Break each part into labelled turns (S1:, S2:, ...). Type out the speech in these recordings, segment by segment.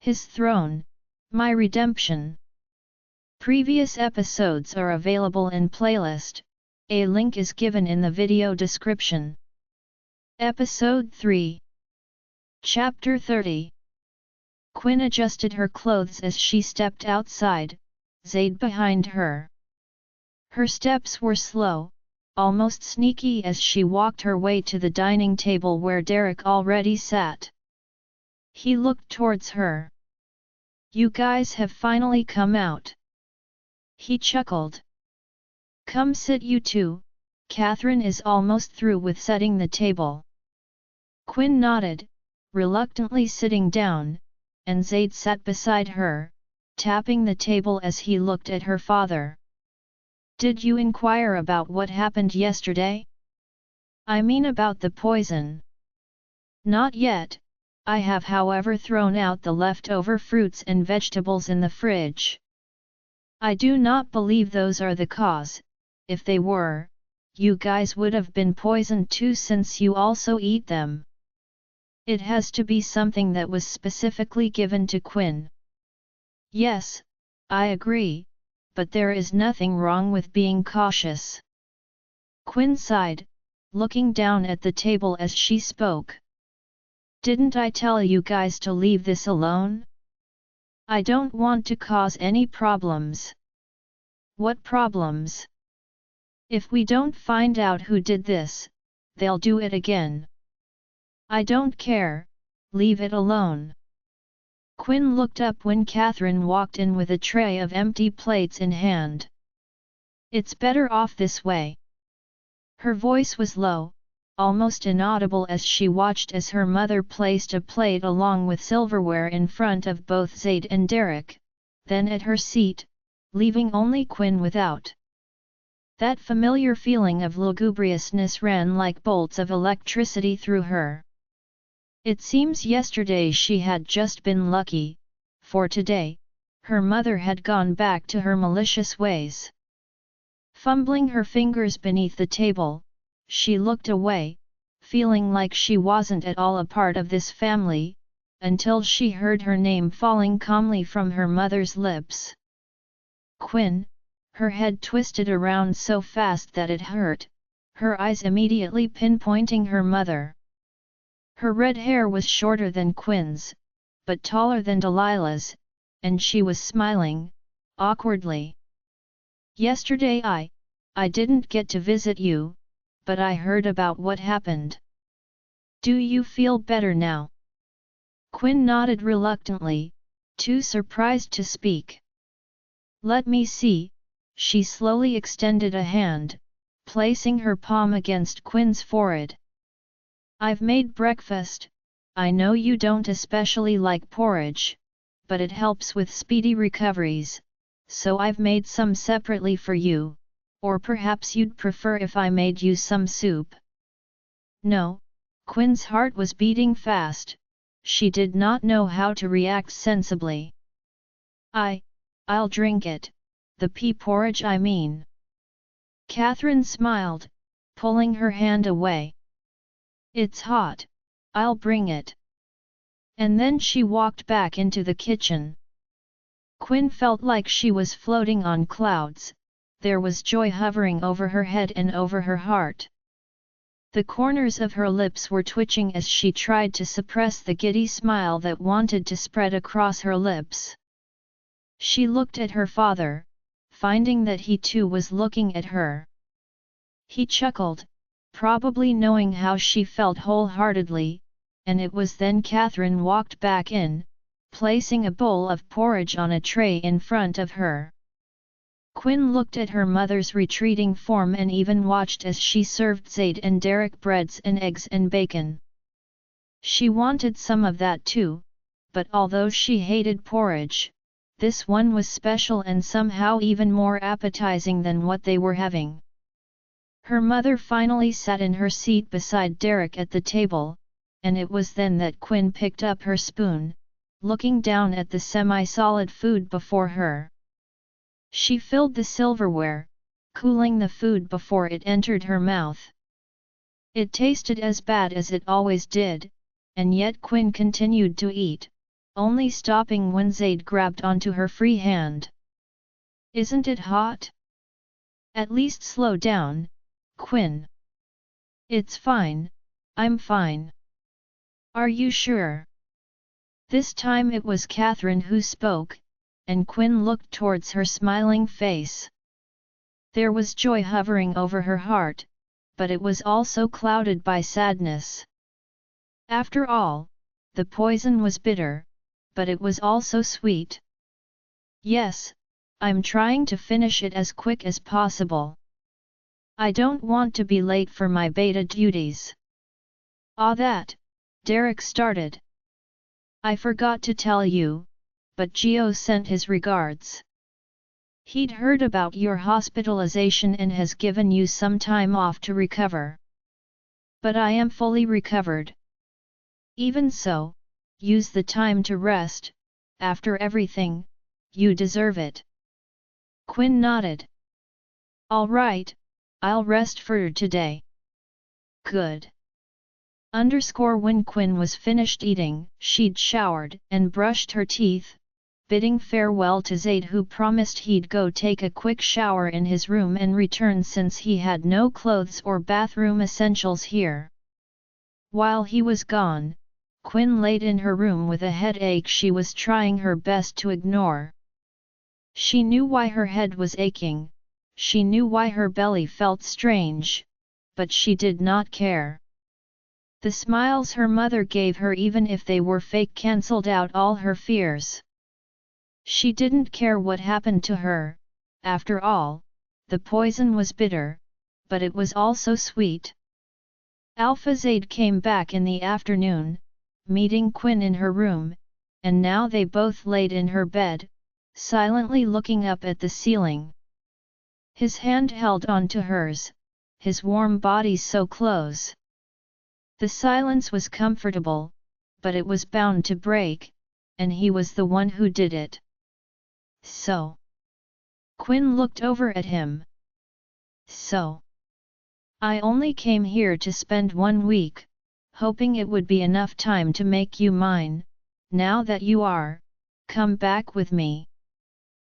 S1: His throne, my redemption. Previous episodes are available in playlist, a link is given in the video description. Episode 3. Chapter 30. Quinn adjusted her clothes as she stepped outside, Zade behind her. Her steps were slow, almost sneaky as she walked her way to the dining table where Derek already sat. He looked towards her. "You guys have finally come out." He chuckled. "Come sit you two, Catherine is almost through with setting the table." Quinn nodded, reluctantly sitting down, and Zade sat beside her, tapping the table as he looked at her father. "Did you inquire about what happened yesterday? I mean about the poison." "Not yet. I have however thrown out the leftover fruits and vegetables in the fridge. I do not believe those are the cause. If they were, you guys would have been poisoned too since you also eat them. It has to be something that was specifically given to Quinn." "Yes, I agree, but there is nothing wrong with being cautious." Quinn sighed, looking down at the table as she spoke. "Didn't I tell you guys to leave this alone? I don't want to cause any problems." "What problems?" "If we don't find out who did this, they'll do it again." "I don't care, leave it alone." Quinn looked up when Catherine walked in with a tray of empty plates in hand. "It's better off this way." Her voice was low, almost inaudible as she watched as her mother placed a plate along with silverware in front of both Zade and Derek, then at her seat, leaving only Quinn without. That familiar feeling of lugubriousness ran like bolts of electricity through her. It seems yesterday she had just been lucky, for today, her mother had gone back to her malicious ways. Fumbling her fingers beneath the table, she looked away, feeling like she wasn't at all a part of this family, until she heard her name falling calmly from her mother's lips. "Quinn," her head twisted around so fast that it hurt, her eyes immediately pinpointing her mother. Her red hair was shorter than Quinn's, but taller than Delilah's, and she was smiling, awkwardly. "Yesterday I didn't get to visit you, but I heard about what happened. Do you feel better now?" Quinn nodded reluctantly, too surprised to speak. "Let me see." She slowly extended a hand, placing her palm against Quinn's forehead. "I've made breakfast. I know you don't especially like porridge, but it helps with speedy recoveries, so I've made some separately for you, or perhaps you'd prefer if I made you some soup." No, Quinn's heart was beating fast, she did not know how to react sensibly. I'll drink it, the pea porridge I mean." Catherine smiled, pulling her hand away. "It's hot, I'll bring it." And then she walked back into the kitchen. Quinn felt like she was floating on clouds, there was joy hovering over her head and over her heart. The corners of her lips were twitching as she tried to suppress the giddy smile that wanted to spread across her lips. She looked at her father, finding that he too was looking at her. He chuckled, probably knowing how she felt wholeheartedly, and it was then Catherine walked back in, placing a bowl of porridge on a tray in front of her. Quinn looked at her mother's retreating form and even watched as she served Zade and Derek breads and eggs and bacon. She wanted some of that too, but although she hated porridge, this one was special and somehow even more appetizing than what they were having. Her mother finally sat in her seat beside Derek at the table, and it was then that Quinn picked up her spoon, looking down at the semi-solid food before her. She filled the silverware, cooling the food before it entered her mouth. It tasted as bad as it always did, and yet Quinn continued to eat, only stopping when Zade grabbed onto her free hand. Isn't it hot? At least slow down, Quinn. It's fine, I'm fine. Are you sure? This time it was Catherine who spoke, and Quinn looked towards her smiling face. There was joy hovering over her heart, but it was also clouded by sadness. After all, the poison was bitter, but it was also sweet. Yes, I'm trying to finish it as quick as possible. I don't want to be late for my beta duties. That, Derek started. I forgot to tell you, but Gio sent his regards. He'd heard about your hospitalization and has given you some time off to recover. But I am fully recovered. Even so, use the time to rest, after everything, you deserve it. Quinn nodded. All right, I'll rest for today. Good. When Quinn was finished eating, she'd showered and brushed her teeth, bidding farewell to Zade, who promised he'd go take a quick shower in his room and return since he had no clothes or bathroom essentials here. While he was gone, Quinn laid in her room with a headache she was trying her best to ignore. She knew why her head was aching, she knew why her belly felt strange, but she did not care. The smiles her mother gave her, even if they were fake, cancelled out all her fears. She didn't care what happened to her. After all, the poison was bitter, but it was also sweet. Alpha Zade came back in the afternoon, meeting Quinn in her room, and now they both laid in her bed, silently looking up at the ceiling. His hand held onto hers, his warm body so close. The silence was comfortable, but it was bound to break, and he was the one who did it. So. Quinn looked over at him. So. I only came here to spend 1 week, hoping it would be enough time to make you mine. Now that you are, come back with me.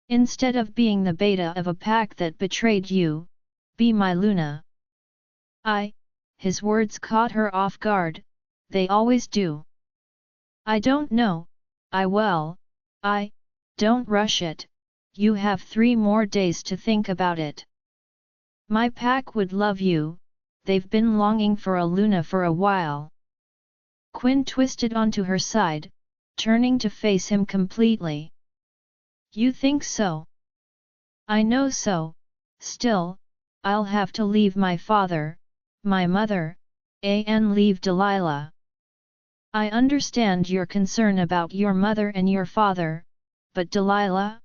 S1: Instead of being the beta of a pack that betrayed you, be my Luna. His words caught her off guard, they always do. I don't know, don't rush it, you have 3 more days to think about it. My pack would love you, they've been longing for a Luna for a while. Quinn twisted onto her side, turning to face him completely. You think so? I know so, still, I'll have to leave my father, my mother, and leave Delilah. I understand your concern about your mother and your father, but Delilah?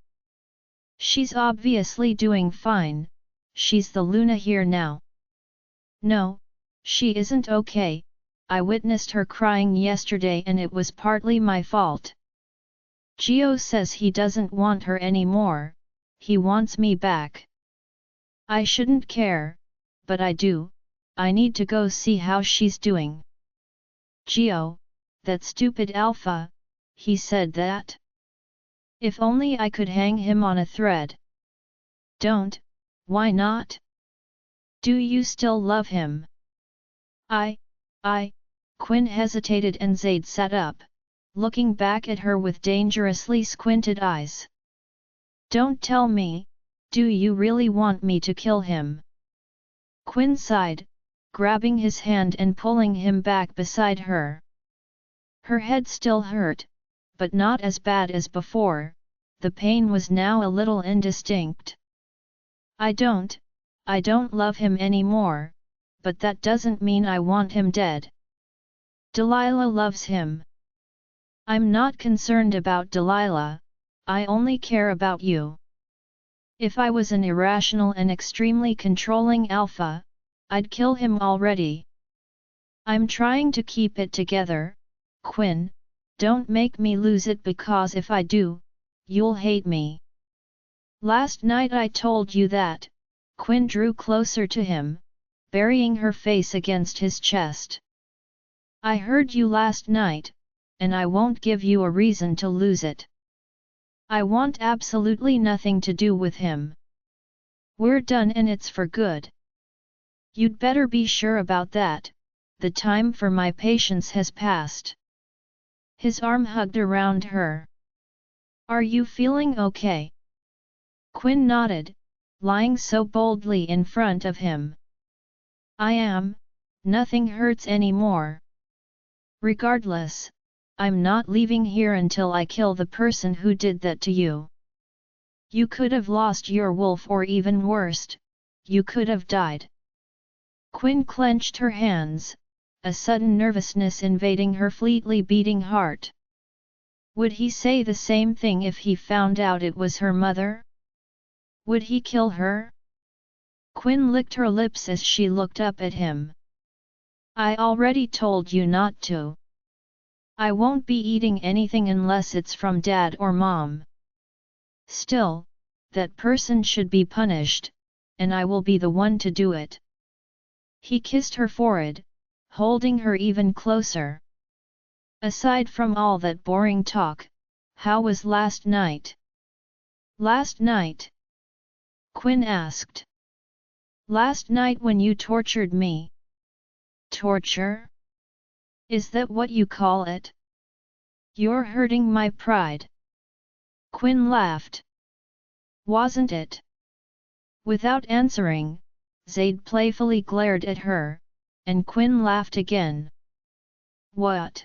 S1: She's obviously doing fine, she's the Luna here now. No, she isn't okay, I witnessed her crying yesterday and it was partly my fault. Gio says he doesn't want her anymore, he wants me back. I shouldn't care, but I do, I need to go see how she's doing. Gio, that stupid Alpha, he said that. If only I could hang him on a thread. Don't, why not? Do you still love him? Quinn hesitated and Zade sat up, looking back at her with dangerously squinted eyes. Don't tell me, do you really want me to kill him? Quinn sighed, grabbing his hand and pulling him back beside her. Her head still hurt, but not as bad as before, the pain was now a little indistinct. I don't love him anymore, but that doesn't mean I want him dead. Delilah loves him. I'm not concerned about Delilah, I only care about you. If I was an irrational and extremely controlling alpha, I'd kill him already. I'm trying to keep it together, Quinn, don't make me lose it because if I do, you'll hate me. Last night I told you that. Quinn drew closer to him, burying her face against his chest. I heard you last night, and I won't give you a reason to lose it. I want absolutely nothing to do with him. We're done and it's for good. You'd better be sure about that, the time for my patience has passed. His arm hugged around her. Are you feeling okay? Quinn nodded, lying so boldly in front of him. I am, nothing hurts anymore. Regardless, I'm not leaving here until I kill the person who did that to you. You could have lost your wolf or even worse, you could have died. Quinn clenched her hands, a sudden nervousness invading her fleetly beating heart. Would he say the same thing if he found out it was her mother? Would he kill her? Quinn licked her lips as she looked up at him. I already told you not to. I won't be eating anything unless it's from Dad or Mom. Still, that person should be punished, and I will be the one to do it. He kissed her forehead, holding her even closer. Aside from all that boring talk, how was last night? Last night? Quinn asked. Last night when you tortured me. Torture? Is that what you call it? You're hurting my pride. Quinn laughed. Wasn't it? Without answering, Zade playfully glared at her, and Quinn laughed again. What?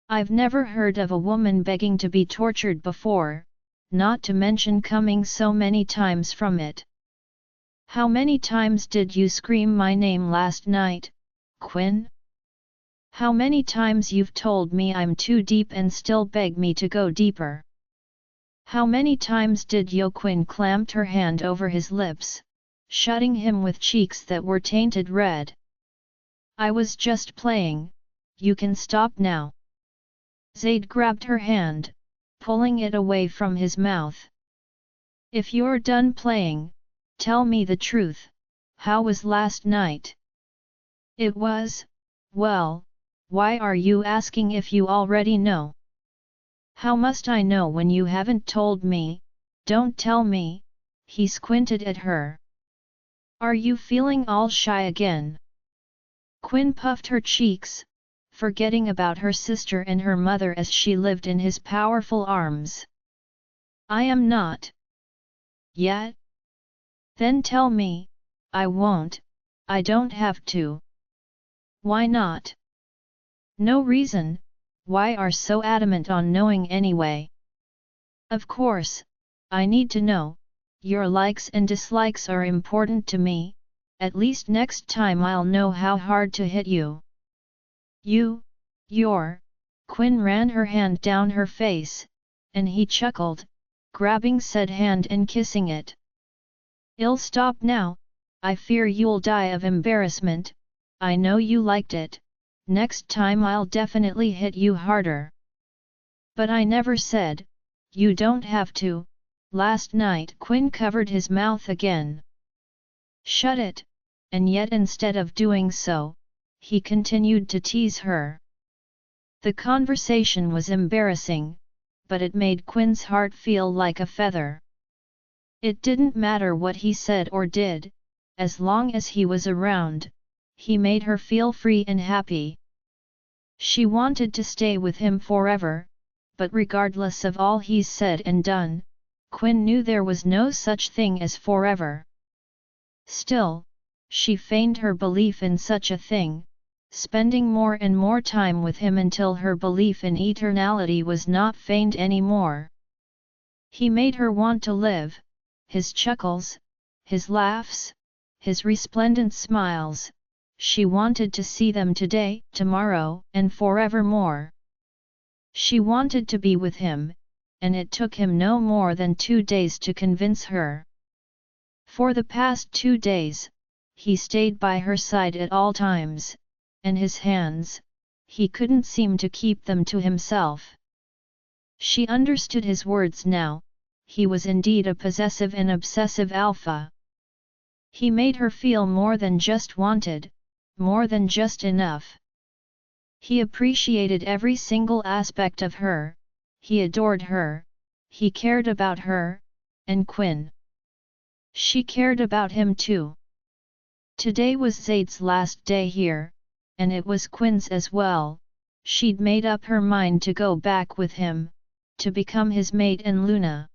S1: I've never heard of a woman begging to be tortured before, not to mention coming so many times from it. How many times did you scream my name last night, Quinn? How many times you've told me I'm too deep and still beg me to go deeper? How many times did Yo? Quinn clamped her hand over his lips, shutting him with cheeks that were tainted red. I was just playing, you can stop now. Zade grabbed her hand, pulling it away from his mouth. If you're done playing, tell me the truth, how was last night? It was, well, why are you asking if you already know? How must I know when you haven't told me? Don't tell me, he squinted at her. Are you feeling all shy again? Quinn puffed her cheeks, forgetting about her sister and her mother as she lived in his powerful arms. I am not. Yet? Then tell me, I won't, I don't have to. Why not? No reason, why are so adamant on knowing anyway? Of course, I need to know, your likes and dislikes are important to me, at least next time I'll know how hard to hit you. Quinn ran her hand down her face, and he chuckled, grabbing said hand and kissing it. I'll stop now, I fear you'll die of embarrassment, I know you liked it, next time I'll definitely hit you harder. But I never said, you don't have to, last night. Quinn covered his mouth again. Shut it, and yet instead of doing so, he continued to tease her. The conversation was embarrassing, but it made Quinn's heart feel like a feather. It didn't matter what he said or did, as long as he was around, he made her feel free and happy. She wanted to stay with him forever, but regardless of all he's said and done, Quinn knew there was no such thing as forever. Still, she feigned her belief in such a thing, spending more and more time with him until her belief in eternality was not feigned anymore. He made her want to live, his chuckles, his laughs, his resplendent smiles. She wanted to see them today, tomorrow, and forevermore. She wanted to be with him, and it took him no more than 2 days to convince her. For the past 2 days, he stayed by her side at all times, and his hands, he couldn't seem to keep them to himself. She understood his words now, he was indeed a possessive and obsessive alpha. He made her feel more than just wanted, more than just enough. He appreciated every single aspect of her, he adored her, he cared about her, and Quinn. She cared about him too. Today was Zade's last day here, and it was Quinn's as well. She'd made up her mind to go back with him, to become his mate and Luna.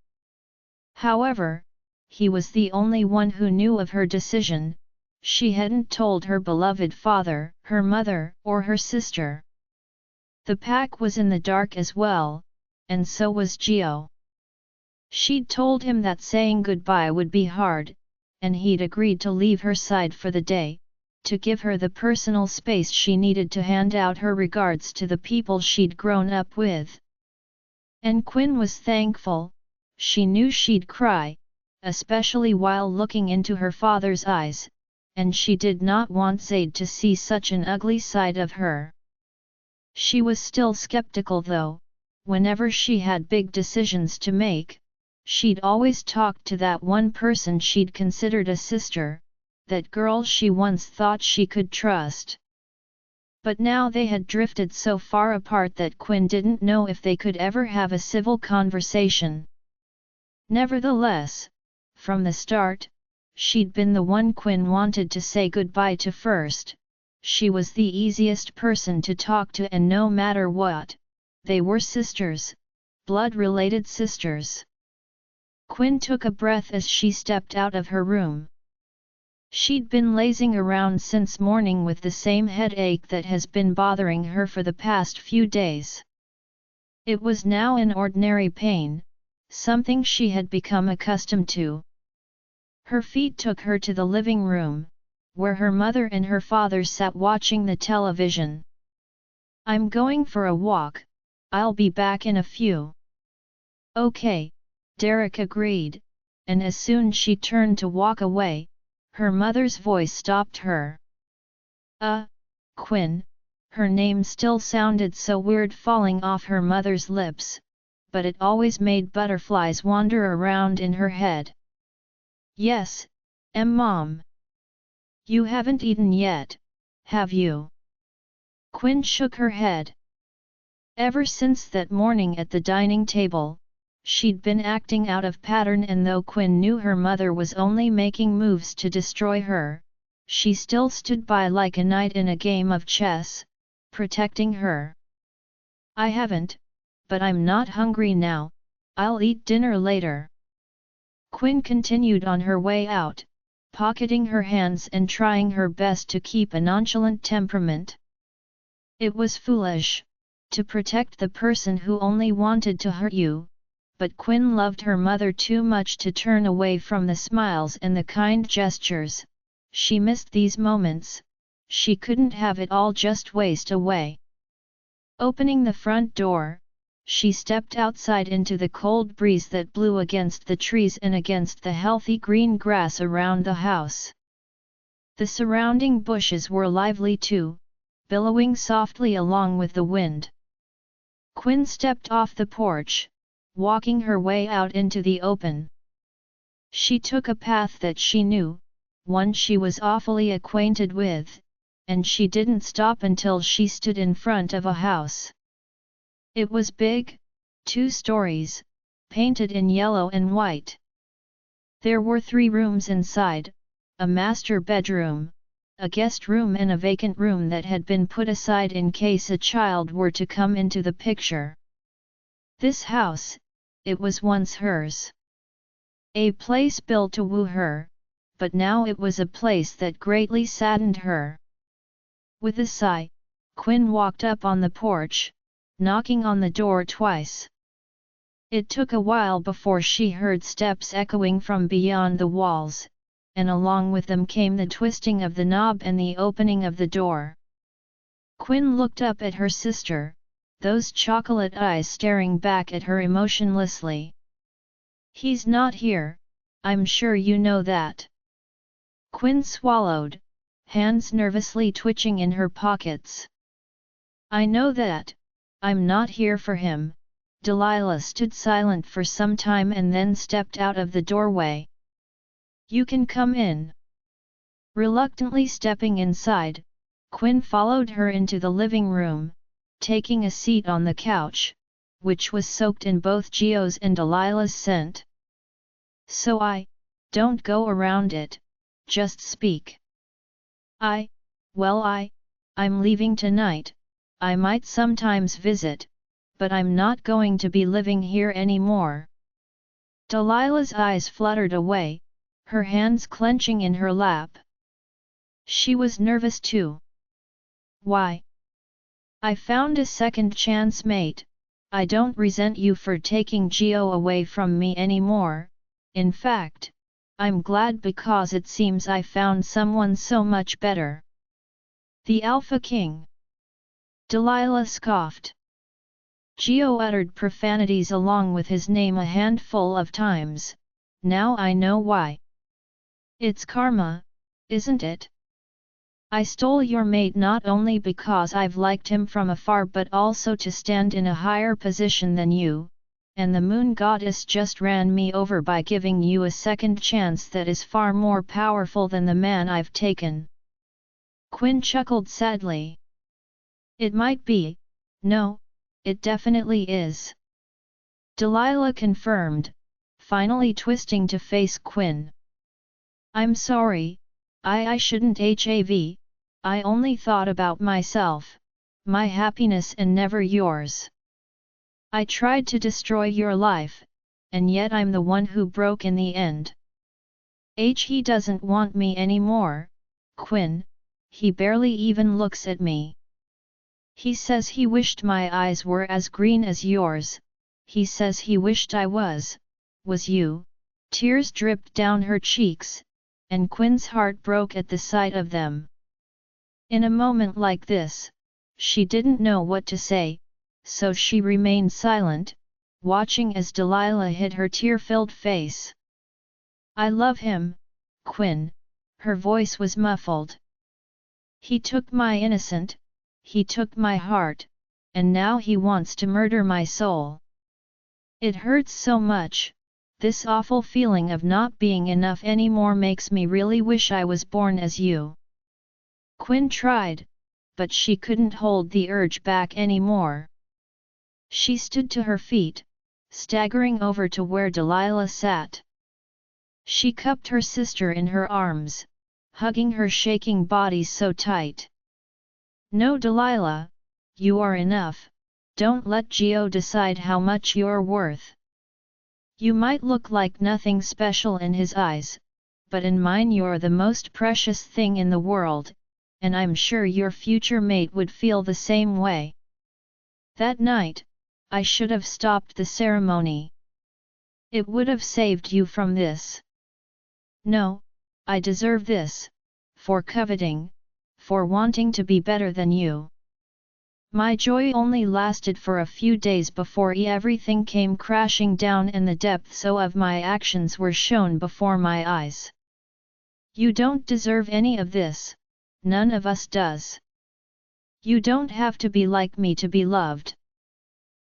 S1: However, he was the only one who knew of her decision. She hadn't told her beloved father, her mother, or her sister. The pack was in the dark as well, and so was Gio. She'd told him that saying goodbye would be hard, and he'd agreed to leave her side for the day, to give her the personal space she needed to hand out her regards to the people she'd grown up with. And Quinn was thankful. She knew she'd cry, especially while looking into her father's eyes, and she did not want Zade to see such an ugly side of her. She was still skeptical though. Whenever she had big decisions to make, she'd always talk to that one person she'd considered a sister, that girl she once thought she could trust. But now they had drifted so far apart that Quinn didn't know if they could ever have a civil conversation. Nevertheless, from the start, she'd been the one Quinn wanted to say goodbye to first. She was the easiest person to talk to, and no matter what, they were sisters, blood-related sisters. Quinn took a breath as she stepped out of her room. She'd been lazing around since morning with the same headache that has been bothering her for the past few days. It was now an ordinary pain, something she had become accustomed to. Her feet took her to the living room, where her mother and her father sat watching the television. "I'm going for a walk, I'll be back in a few." "Okay," Derek agreed, and as soon as she turned to walk away, her mother's voice stopped her. Quinn," her name still sounded so weird falling off her mother's lips, but it always made butterflies wander around in her head. "Yes, Mom. You haven't eaten yet, have you?" Quinn shook her head. Ever since that morning at the dining table, she'd been acting out of pattern, and though Quinn knew her mother was only making moves to destroy her, she still stood by like a knight in a game of chess, protecting her. "I haven't, but I'm not hungry now, I'll eat dinner later." Quinn continued on her way out, pocketing her hands and trying her best to keep a nonchalant temperament. It was foolish, to protect the person who only wanted to hurt you, but Quinn loved her mother too much to turn away from the smiles and the kind gestures. She missed these moments, she couldn't have it all just waste away. Opening the front door, she stepped outside into the cold breeze that blew against the trees and against the healthy green grass around the house. The surrounding bushes were lively too, billowing softly along with the wind. Quinn stepped off the porch, walking her way out into the open. She took a path that she knew, one she was awfully acquainted with, and she didn't stop until she stood in front of a house. It was big, 2 stories, painted in yellow and white. There were 3 rooms inside, a master bedroom, a guest room and a vacant room that had been put aside in case a child were to come into the picture. This house, it was once hers. A place built to woo her, but now it was a place that greatly saddened her. With a sigh, Quinn walked up on the porch, knocking on the door twice. It took a while before she heard steps echoing from beyond the walls, and along with them came the twisting of the knob and the opening of the door. Quinn looked up at her sister, those chocolate eyes staring back at her emotionlessly. "He's not here, I'm sure you know that." Quinn swallowed, hands nervously twitching in her pockets. "I know that, I'm not here for him." Delilah stood silent for some time and then stepped out of the doorway. "You can come in." Reluctantly stepping inside, Quinn followed her into the living room, taking a seat on the couch, which was soaked in both Gio's and Delilah's scent. "So don't go around it, just speak." I'm leaving tonight. I might sometimes visit, but I'm not going to be living here anymore." Delilah's eyes fluttered away, her hands clenching in her lap. She was nervous too. "Why? I found a second chance, mate. I don't resent you for taking Gio away from me anymore. In fact, I'm glad because it seems I found someone so much better." "The Alpha King?" Delilah scoffed. Gio uttered profanities along with his name a handful of times. "Now I know why. It's karma, isn't it? I stole your mate not only because I've liked him from afar but also to stand in a higher position than you, and the moon goddess just ran me over by giving you a second chance that is far more powerful than the man I've taken." Quinn chuckled sadly. "It might be, no, it definitely is," Delilah confirmed, finally twisting to face Quinn. "I'm sorry, I shouldn't have. I only thought about myself, my happiness and never yours. I tried to destroy your life, and yet I'm the one who broke in the end." He doesn't want me anymore, Quinn, he barely even looks at me. He says he wished my eyes were as green as yours, he says he wished I was you. Tears dripped down her cheeks, and Quinn's heart broke at the sight of them. In a moment like this, she didn't know what to say, so she remained silent, watching as Delilah hid her tear-filled face. "I love him, Quinn," her voice was muffled. "He took my innocent, he took my heart, and now he wants to murder my soul. It hurts so much, this awful feeling of not being enough anymore makes me really wish I was born as you." Quinn tried, but she couldn't hold the urge back anymore. She stood to her feet, staggering over to where Delilah sat. She cupped her sister in her arms, hugging her shaking body so tight. "No, Delilah, you are enough, don't let Gio decide how much you're worth. You might look like nothing special in his eyes, but in mine you're the most precious thing in the world, and I'm sure your future mate would feel the same way." "That night, I should have stopped the ceremony. It would have saved you from this. No, I deserve this, for coveting, for wanting to be better than you." My joy only lasted for a few days before everything came crashing down and the depths of my actions were shown before my eyes. "You don't deserve any of this, none of us does. You don't have to be like me to be loved.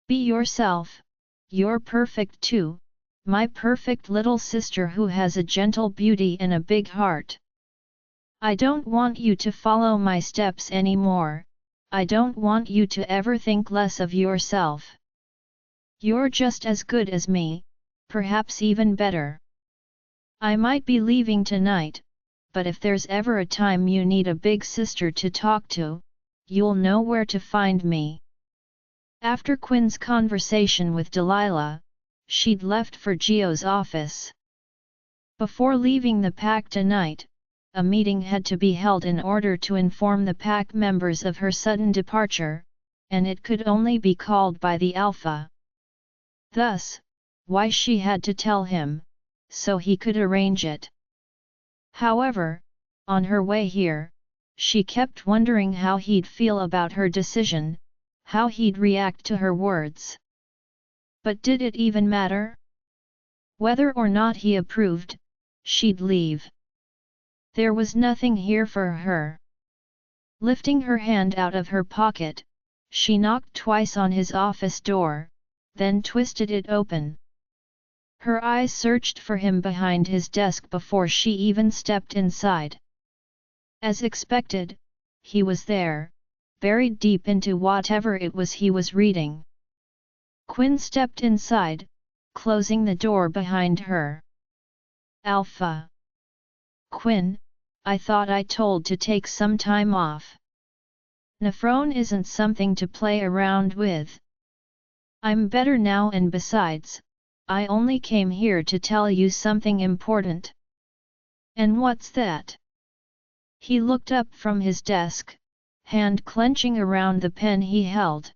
S1: Be yourself, you're perfect too, my perfect little sister who has a gentle beauty and a big heart. I don't want you to follow my steps anymore, I don't want you to ever think less of yourself. You're just as good as me, perhaps even better. I might be leaving tonight, but if there's ever a time you need a big sister to talk to, you'll know where to find me." After Quinn's conversation with Delilah, she'd left for Gio's office. Before leaving the pack tonight, a meeting had to be held in order to inform the pack members of her sudden departure, and it could only be called by the Alpha. Thus, why she had to tell him, so he could arrange it. However, on her way here, she kept wondering how he'd feel about her decision, how he'd react to her words. But did it even matter? Whether or not he approved, she'd leave. There was nothing here for her. Lifting her hand out of her pocket, she knocked twice on his office door, then twisted it open. Her eyes searched for him behind his desk before she even stepped inside. As expected, he was there, buried deep into whatever it was he was reading. Quinn stepped inside, closing the door behind her. Alpha. Quinn, I thought I told to take some time off. Nephrone isn't something to play around with. I'm better now, and besides, I only came here to tell you something important. And what's that? He looked up from his desk, hand clenching around the pen he held.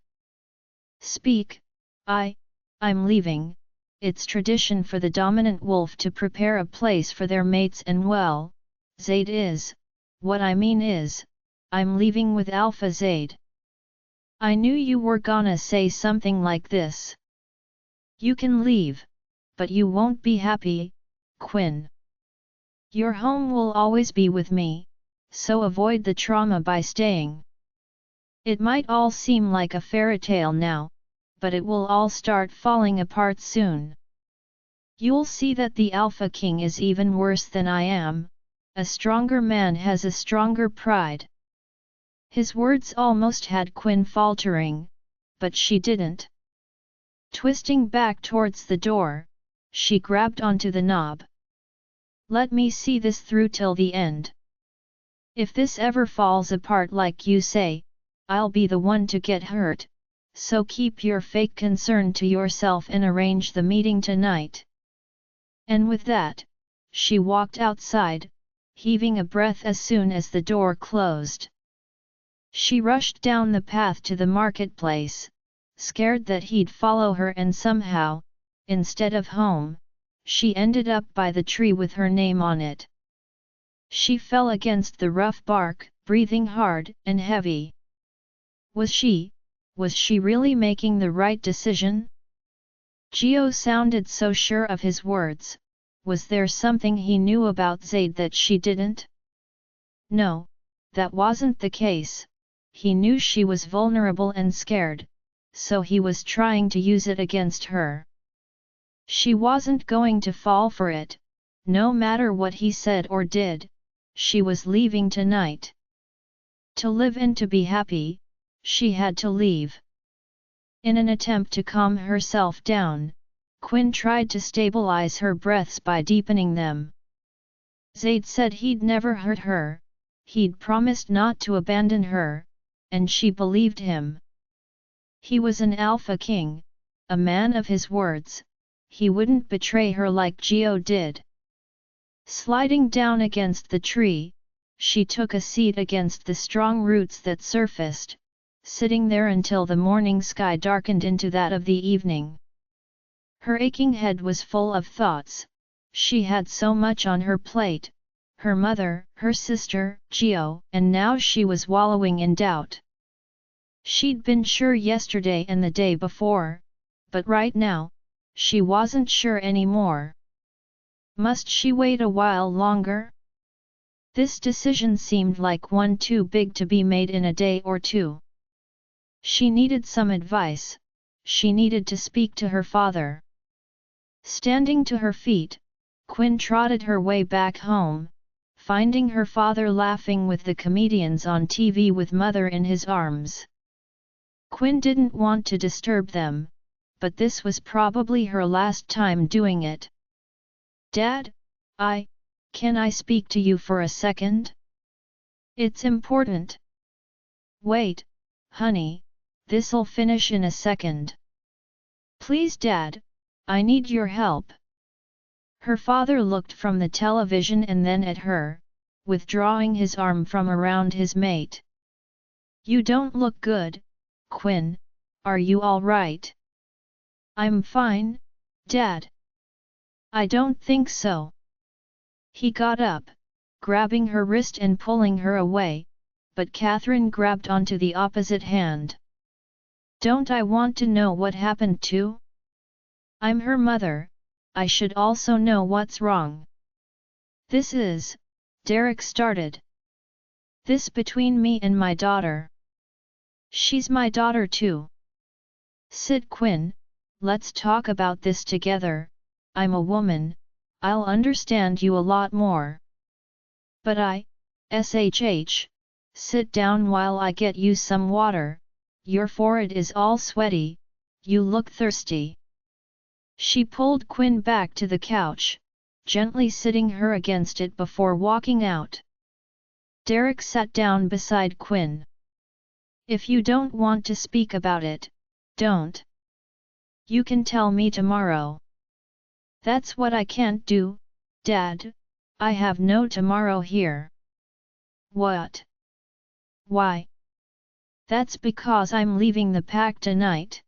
S1: Speak. I'm leaving. It's tradition for the dominant wolf to prepare a place for their mates, and well, Zade is, what I mean is, I'm leaving with Alpha Zade. I knew you were gonna say something like this. You can leave, but you won't be happy, Quinn. Your home will always be with me, so avoid the trauma by staying. It might all seem like a fairy tale now, but it will all start falling apart soon. You'll see that the Alpha King is even worse than I am. A stronger man has a stronger pride. His words almost had Quinn faltering, but she didn't. Twisting back towards the door, she grabbed onto the knob. Let me see this through till the end. If this ever falls apart like you say, I'll be the one to get hurt, so keep your fake concern to yourself and arrange the meeting tonight. And with that, she walked outside, heaving a breath as soon as the door closed. She rushed down the path to the marketplace, scared that he'd follow her, and somehow, instead of home, she ended up by the tree with her name on it. She fell against the rough bark, breathing hard and heavy. Was she really making the right decision? Gio sounded so sure of his words. Was there something he knew about Zade that she didn't? No, that wasn't the case. He knew she was vulnerable and scared, so he was trying to use it against her. She wasn't going to fall for it, no matter what he said or did. She was leaving tonight. To live and to be happy, she had to leave. In an attempt to calm herself down, Quinn tried to stabilize her breaths by deepening them. Zade said he'd never hurt her, he'd promised not to abandon her, and she believed him. He was an Alpha King, a man of his words. He wouldn't betray her like Gio did. Sliding down against the tree, she took a seat against the strong roots that surfaced, sitting there until the morning sky darkened into that of the evening. Her aching head was full of thoughts. She had so much on her plate, her mother, her sister, Gio, and now she was wallowing in doubt. She'd been sure yesterday and the day before, but right now, she wasn't sure anymore. Must she wait a while longer? This decision seemed like one too big to be made in a day or two. She needed some advice. She needed to speak to her father. Standing to her feet, Quinn trotted her way back home, finding her father laughing with the comedians on TV with mother in his arms. Quinn didn't want to disturb them, but this was probably her last time doing it. Dad, can I speak to you for a second? It's important. Wait, honey, this'll finish in a second. Please Dad, I need your help. Her father looked from the television and then at her, withdrawing his arm from around his mate. You don't look good, Quinn, are you all right? I'm fine, Dad. I don't think so. He got up, grabbing her wrist and pulling her away, but Catherine grabbed onto the opposite hand. Don't I want to know what happened too? I'm her mother, I should also know what's wrong. This is, Derek started. This between me and my daughter. She's my daughter too. Sit Quinn, let's talk about this together. I'm a woman, I'll understand you a lot more. But Sit down while I get you some water, your forehead is all sweaty, you look thirsty. She pulled Quinn back to the couch, gently sitting her against it before walking out. Derek sat down beside Quinn. If you don't want to speak about it, don't. You can tell me tomorrow. That's what I can't do, Dad. I have no tomorrow here. What? Why? That's because I'm leaving the pack tonight.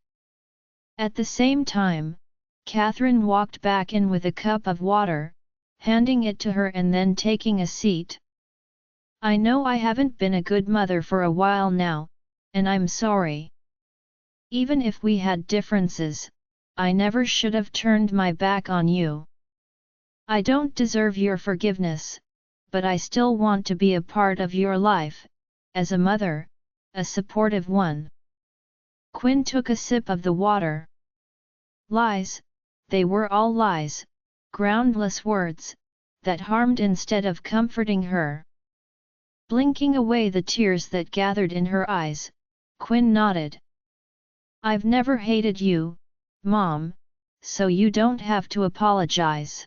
S1: At the same time, Catherine walked back in with a cup of water, handing it to her and then taking a seat. I know I haven't been a good mother for a while now, and I'm sorry. Even if we had differences, I never should have turned my back on you. I don't deserve your forgiveness, but I still want to be a part of your life, as a mother, a supportive one. Quinn took a sip of the water. Lies, they were all lies, groundless words, that harmed instead of comforting her. Blinking away the tears that gathered in her eyes, Quinn nodded. I've never hated you, Mom, so you don't have to apologize.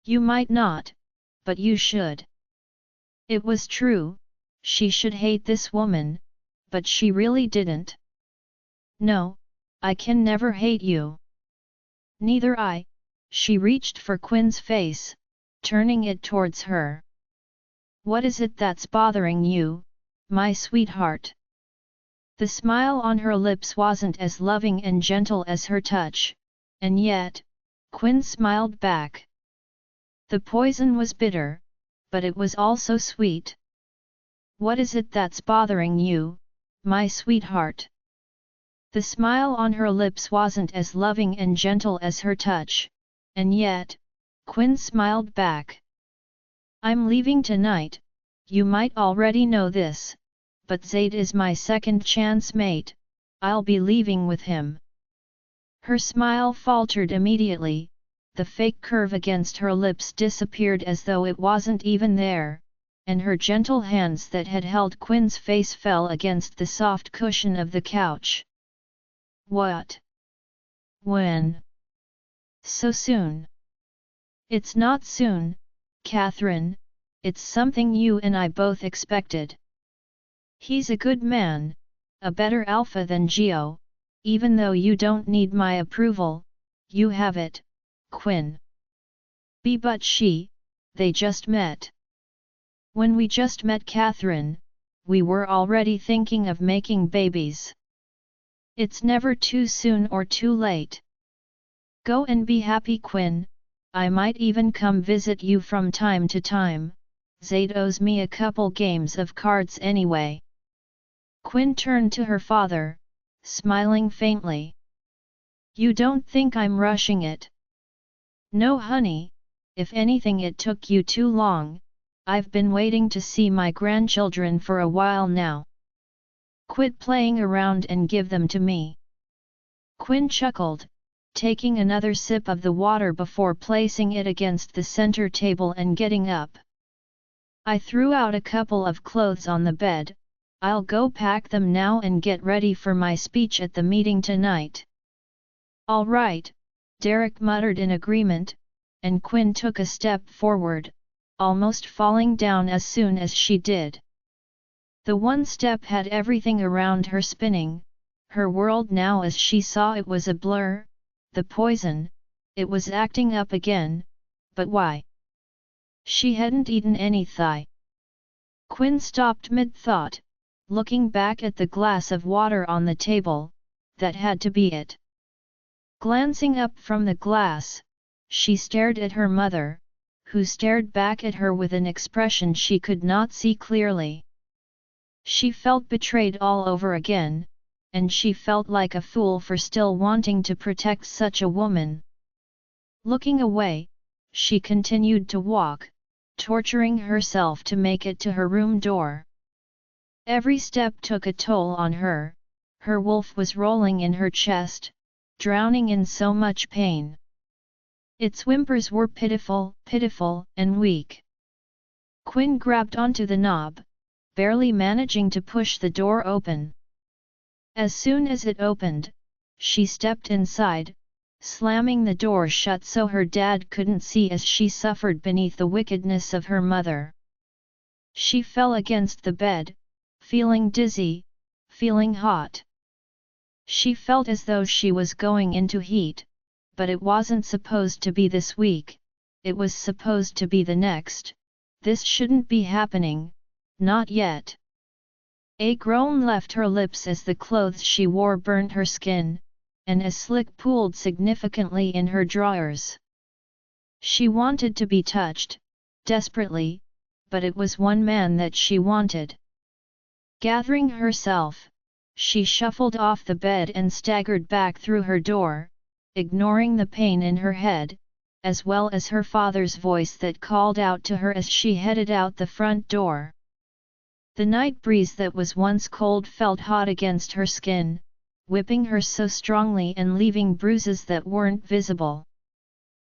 S1: You might not, but you should. It was true, she should hate this woman, but she really didn't. No, I can never hate you. Neither I. She reached for Quinn's face, turning it towards her. What is it that's bothering you, my sweetheart? The smile on her lips wasn't as loving and gentle as her touch, and yet, Quinn smiled back. The poison was bitter, but it was also sweet. What is it that's bothering you, my sweetheart? The smile on her lips wasn't as loving and gentle as her touch, and yet, Quinn smiled back. I'm leaving tonight, you might already know this, but Zade is my second chance mate, I'll be leaving with him. Her smile faltered immediately, the fake curve against her lips disappeared as though it wasn't even there, and her gentle hands that had held Quinn's face fell against the soft cushion of the couch. What? When? So soon? It's not soon, Catherine, it's something you and I both expected. He's a good man, a better alpha than Gio, even though you don't need my approval, you have it, Quinn. But they just met. When we just met Catherine, we were already thinking of making babies. It's never too soon or too late. Go and be happy, Quinn. I might even come visit you from time to time. Zade owes me a couple games of cards anyway. Quinn turned to her father, smiling faintly. You don't think I'm rushing it? No, honey, if anything it took you too long. I've been waiting to see my grandchildren for a while now. Quit playing around and give them to me. Quinn chuckled, taking another sip of the water before placing it against the center table and getting up. I threw out a couple of clothes on the bed, I'll go pack them now and get ready for my speech at the meeting tonight. All right, Derek muttered in agreement, and Quinn took a step forward, almost falling down as soon as she did. The one step had everything around her spinning, her world now as she saw it was a blur, the poison, it was acting up again, but why? She hadn't eaten any thigh. Quinn stopped mid-thought, looking back at the glass of water on the table, that had to be it. Glancing up from the glass, she stared at her mother, who stared back at her with an expression she could not see clearly. She felt betrayed all over again, and she felt like a fool for still wanting to protect such a woman. Looking away, she continued to walk, torturing herself to make it to her room door. Every step took a toll on her, her wolf was rolling in her chest, drowning in so much pain. Its whimpers were pitiful, pitiful, and weak. Quinn grabbed onto the knob, barely managing to push the door open. As soon as it opened, she stepped inside, slamming the door shut so her dad couldn't see as she suffered beneath the wickedness of her mother. She fell against the bed, feeling dizzy, feeling hot. She felt as though she was going into heat, but it wasn't supposed to be this week, it was supposed to be the next. This shouldn't be happening, not yet. A groan left her lips as the clothes she wore burned her skin, and a slick pooled significantly in her drawers. She wanted to be touched, desperately, but it was one man that she wanted. Gathering herself, she shuffled off the bed and staggered back through her door, ignoring the pain in her head, as well as her father's voice that called out to her as she headed out the front door. The night breeze that was once cold felt hot against her skin, whipping her so strongly and leaving bruises that weren't visible.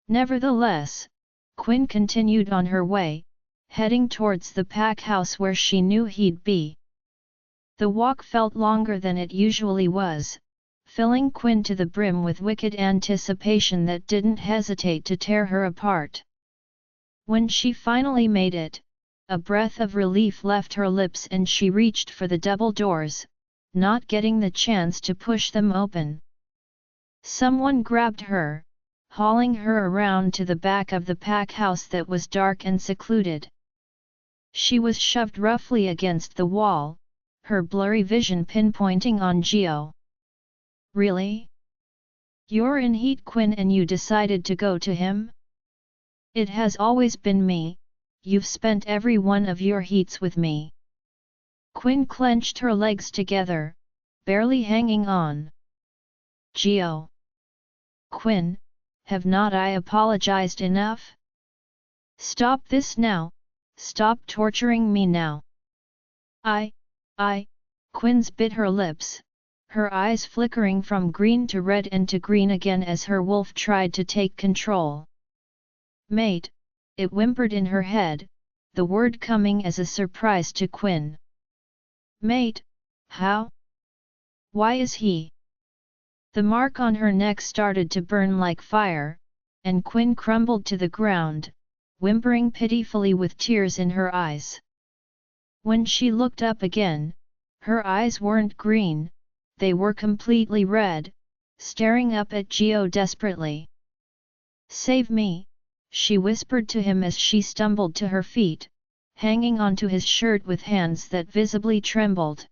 S1: Nevertheless, Quinn continued on her way, heading towards the pack house where she knew he'd be. The walk felt longer than it usually was, filling Quinn to the brim with wicked anticipation that didn't hesitate to tear her apart. When she finally made it, a breath of relief left her lips and she reached for the double doors, not getting the chance to push them open. Someone grabbed her, hauling her around to the back of the pack house that was dark and secluded. She was shoved roughly against the wall, her blurry vision pinpointing on Gio. "Really? You're in heat, Quinn, and you decided to go to him? It has always been me, you've spent every one of your heats with me." Quinn clenched her legs together, barely hanging on. "Gio. Quinn, have not I apologized enough? Stop this now, stop torturing me now." Quinn's bit her lips, her eyes flickering from green to red and to green again as her wolf tried to take control. "Mate," it whimpered in her head, the word coming as a surprise to Quinn. "Mate, how? Why is he?" The mark on her neck started to burn like fire, and Quinn crumbled to the ground, whimpering pitifully with tears in her eyes. When she looked up again, her eyes weren't green, they were completely red, staring up at Gio desperately. "Save me," she whispered to him as she stumbled to her feet, hanging onto his shirt with hands that visibly trembled.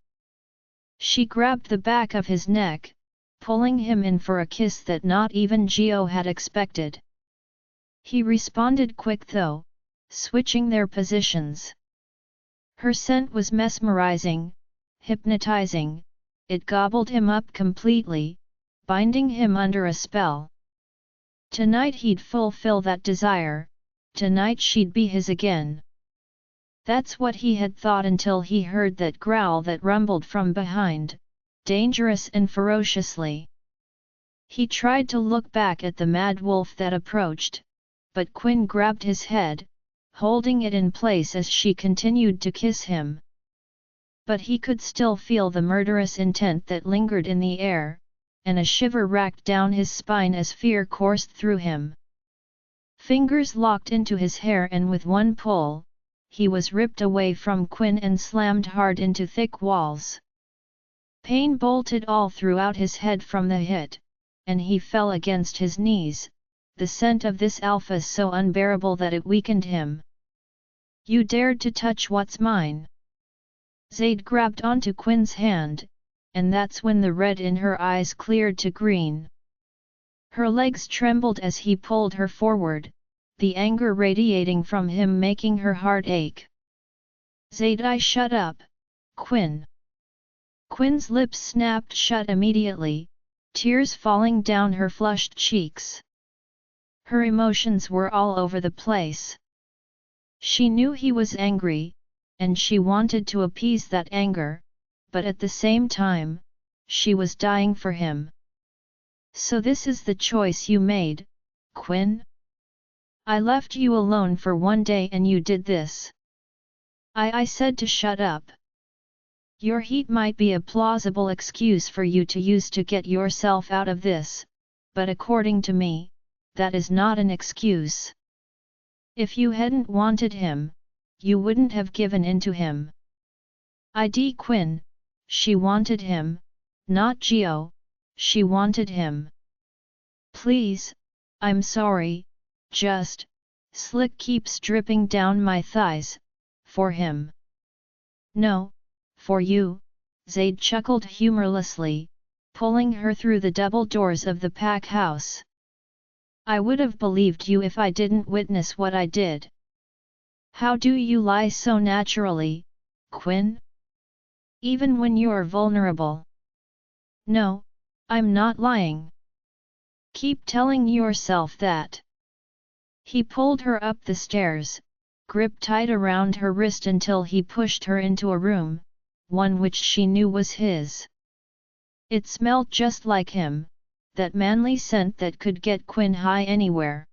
S1: She grabbed the back of his neck, pulling him in for a kiss that not even Gio had expected. He responded quick though, switching their positions. Her scent was mesmerizing, hypnotizing, it gobbled him up completely, binding him under a spell. Tonight he'd fulfill that desire, tonight she'd be his again. That's what he had thought until he heard that growl that rumbled from behind, dangerous and ferociously. He tried to look back at the mad wolf that approached, but Quinn grabbed his head, holding it in place as she continued to kiss him. But he could still feel the murderous intent that lingered in the air, and a shiver racked down his spine as fear coursed through him. Fingers locked into his hair and with one pull, he was ripped away from Quinn and slammed hard into thick walls. Pain bolted all throughout his head from the hit, and he fell against his knees, the scent of this alpha so unbearable that it weakened him. "You dared to touch what's mine?" Zade grabbed onto Quinn's hand, and that's when the red in her eyes cleared to green. Her legs trembled as he pulled her forward, the anger radiating from him making her heart ache. "Zade, shut up, Quinn." Quinn's lips snapped shut immediately, tears falling down her flushed cheeks. Her emotions were all over the place. She knew he was angry, and she wanted to appease that anger, but at the same time, she was dying for him. "So this is the choice you made, Quinn? I left you alone for one day and you did this." I said to shut up. Your heat might be a plausible excuse for you to use to get yourself out of this, but according to me, that is not an excuse. If you hadn't wanted him, you wouldn't have given in to him. Quinn, she wanted him, not Gio, she wanted him. Please, I'm sorry, just, slick keeps dripping down my thighs, for him. No, for you, Zade chuckled humorlessly, pulling her through the double doors of the pack house. I would have believed you if I didn't witness what I did. How do you lie so naturally, Quinn? Even when you're vulnerable. No, I'm not lying. Keep telling yourself that. He pulled her up the stairs, gripped tight around her wrist until he pushed her into a room, one which she knew was his. It smelled just like him, that manly scent that could get Quinn high anywhere.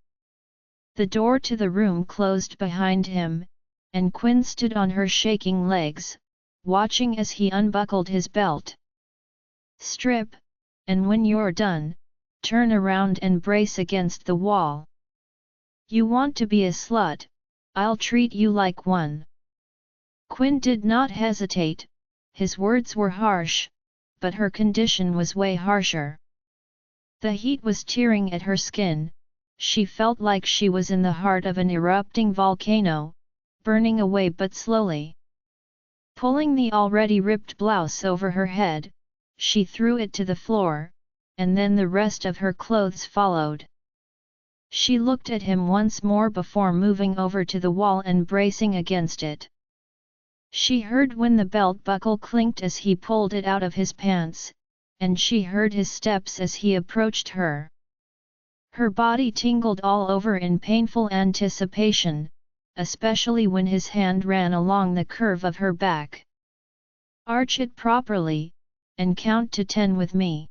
S1: The door to the room closed behind him, and Quinn stood on her shaking legs, watching as he unbuckled his belt. Strip, and when you're done, turn around and brace against the wall. You want to be a slut, I'll treat you like one. Quinn did not hesitate, his words were harsh, but her condition was way harsher. The heat was tearing at her skin, she felt like she was in the heart of an erupting volcano, burning away but slowly. Pulling the already ripped blouse over her head, she threw it to the floor, and then the rest of her clothes followed. She looked at him once more before moving over to the wall and bracing against it. She heard when the belt buckle clinked as he pulled it out of his pants, and she heard his steps as he approached her. Her body tingled all over in painful anticipation, especially when his hand ran along the curve of her back. Arch it properly, and count to 10 with me.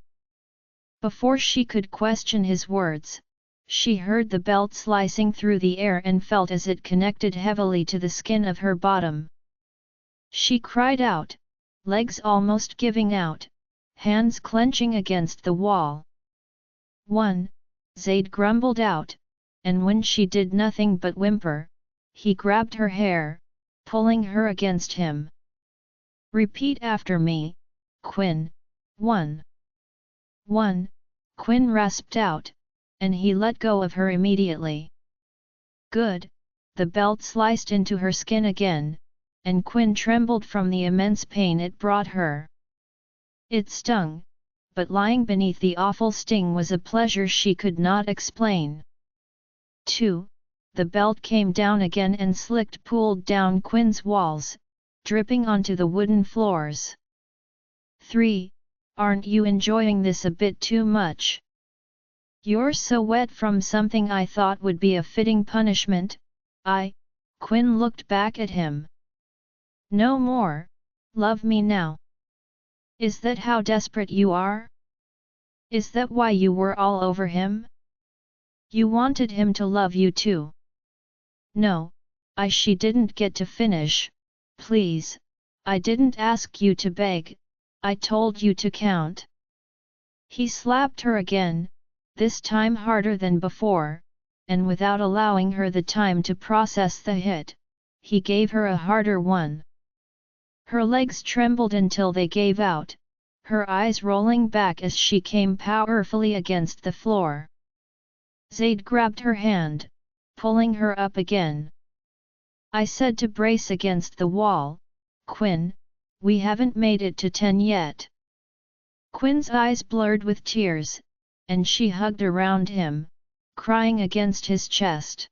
S1: Before she could question his words, she heard the belt slicing through the air and felt as it connected heavily to the skin of her bottom. She cried out, legs almost giving out, hands clenching against the wall. 1, Zade grumbled out, and when she did nothing but whimper, he grabbed her hair, pulling her against him. Repeat after me, Quinn. 1. 1, Quinn rasped out, and he let go of her immediately. Good, the belt sliced into her skin again, and Quinn trembled from the immense pain it brought her. It stung, but lying beneath the awful sting was a pleasure she could not explain. 2, the belt came down again and slicked pulled down Quinn's walls, dripping onto the wooden floors. 3, aren't you enjoying this a bit too much? You're so wet from something I thought would be a fitting punishment. Quinn looked back at him. No more, love me now. Is that how desperate you are? Is that why you were all over him? You wanted him to love you too. No, she didn't get to finish, please, I didn't ask you to beg, I told you to count. He slapped her again, this time harder than before, and without allowing her the time to process the hit, he gave her a harder one. Her legs trembled until they gave out, her eyes rolling back as she came powerfully against the floor. Zade grabbed her hand, pulling her up again. I said to brace against the wall, Quinn, we haven't made it to 10 yet. Quinn's eyes blurred with tears, and she hugged around him, crying against his chest.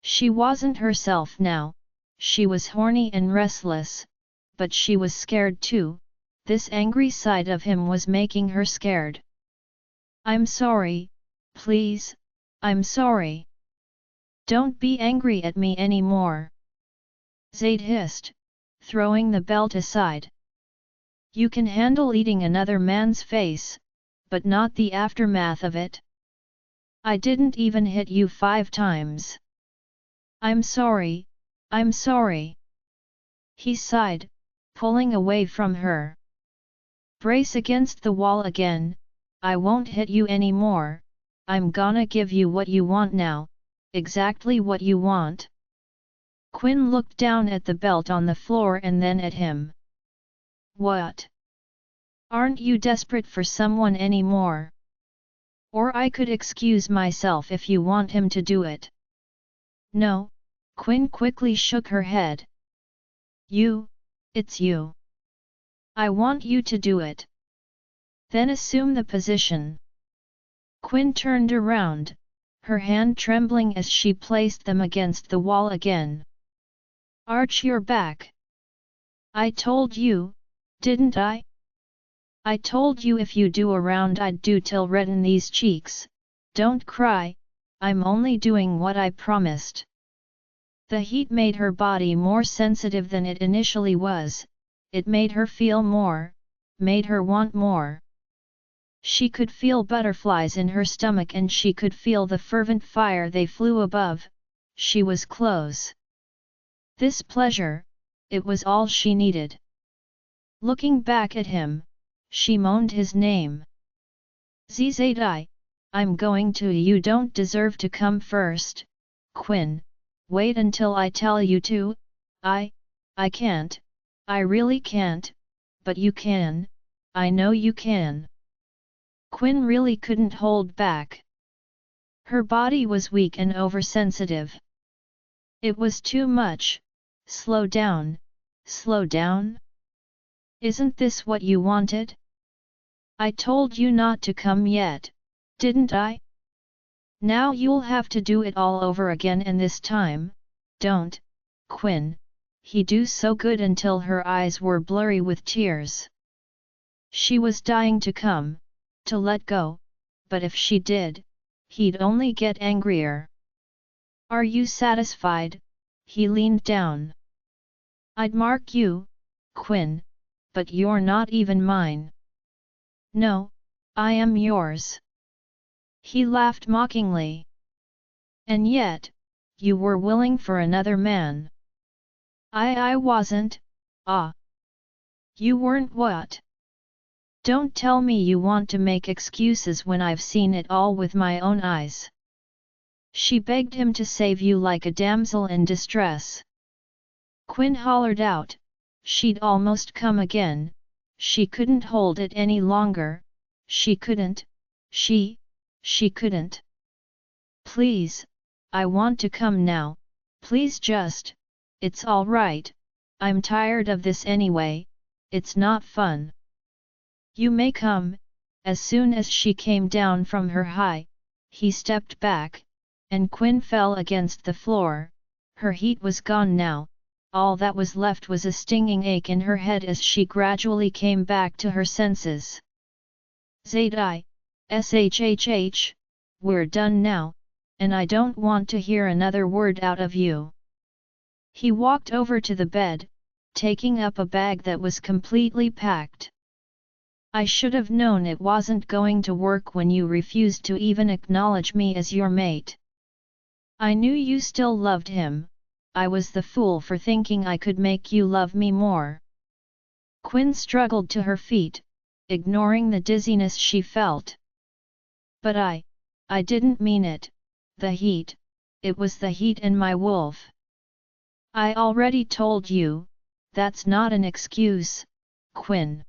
S1: She wasn't herself now, she was horny and restless, but she was scared too, this angry side of him was making her scared. I'm sorry, please, I'm sorry. Don't be angry at me anymore. Zade hissed, throwing the belt aside. You can handle eating another man's face, but not the aftermath of it. I didn't even hit you 5 times. I'm sorry, I'm sorry. He sighed, pulling away from her. Brace against the wall again, I won't hit you anymore, I'm gonna give you what you want now, exactly what you want. Quinn looked down at the belt on the floor and then at him. What? Aren't you desperate for someone anymore? Or I could excuse myself if you want him to do it. No, Quinn quickly shook her head. It's you. I want you to do it. Then assume the position. Quinn turned around, her hand trembling as she placed them against the wall again. Arch your back. I told you, didn't I? I told you if you do around I'd do till redden these cheeks. Don't cry, I'm only doing what I promised. The heat made her body more sensitive than it initially was, it made her feel more, made her want more. She could feel butterflies in her stomach and she could feel the fervent fire they flew above, she was close. This pleasure, it was all she needed. Looking back at him, she moaned his name. Zade, I'm going to. You don't deserve to come first, Quinn, wait until I tell you to. I can't, I really can't, but you can, I know you can. Quinn really couldn't hold back. Her body was weak and oversensitive. It was too much. Slow down, slow down. Isn't this what you wanted? I told you not to come yet, didn't I? Now you'll have to do it all over again, and this time, don't, Quinn. He do so good until her eyes were blurry with tears. She was dying to come, to let go, but if she did, he'd only get angrier. Are you satisfied? He leaned down. I'd mark you, Quinn, but you're not even mine. No, I am yours. He laughed mockingly. And yet, you were willing for another man. I wasn't, ah. You weren't what? Don't tell me you want to make excuses when I've seen it all with my own eyes. She begged him to save you like a damsel in distress. Quinn hollered out, she'd almost come again, she couldn't hold it any longer, she couldn't, she couldn't. Please, I want to come now, please just, it's all right, I'm tired of this anyway, it's not fun. You may come. As soon as she came down from her high, he stepped back, and Quinn fell against the floor. Her heat was gone now, all that was left was a stinging ache in her head as she gradually came back to her senses. Zade, shhh, we're done now, and I don't want to hear another word out of you. He walked over to the bed, taking up a bag that was completely packed. I should have known it wasn't going to work when you refused to even acknowledge me as your mate. I knew you still loved him, I was the fool for thinking I could make you love me more. Quinn struggled to her feet, ignoring the dizziness she felt. But I didn't mean it, the heat, it was the heat in my wolf. I already told you, that's not an excuse, Quinn.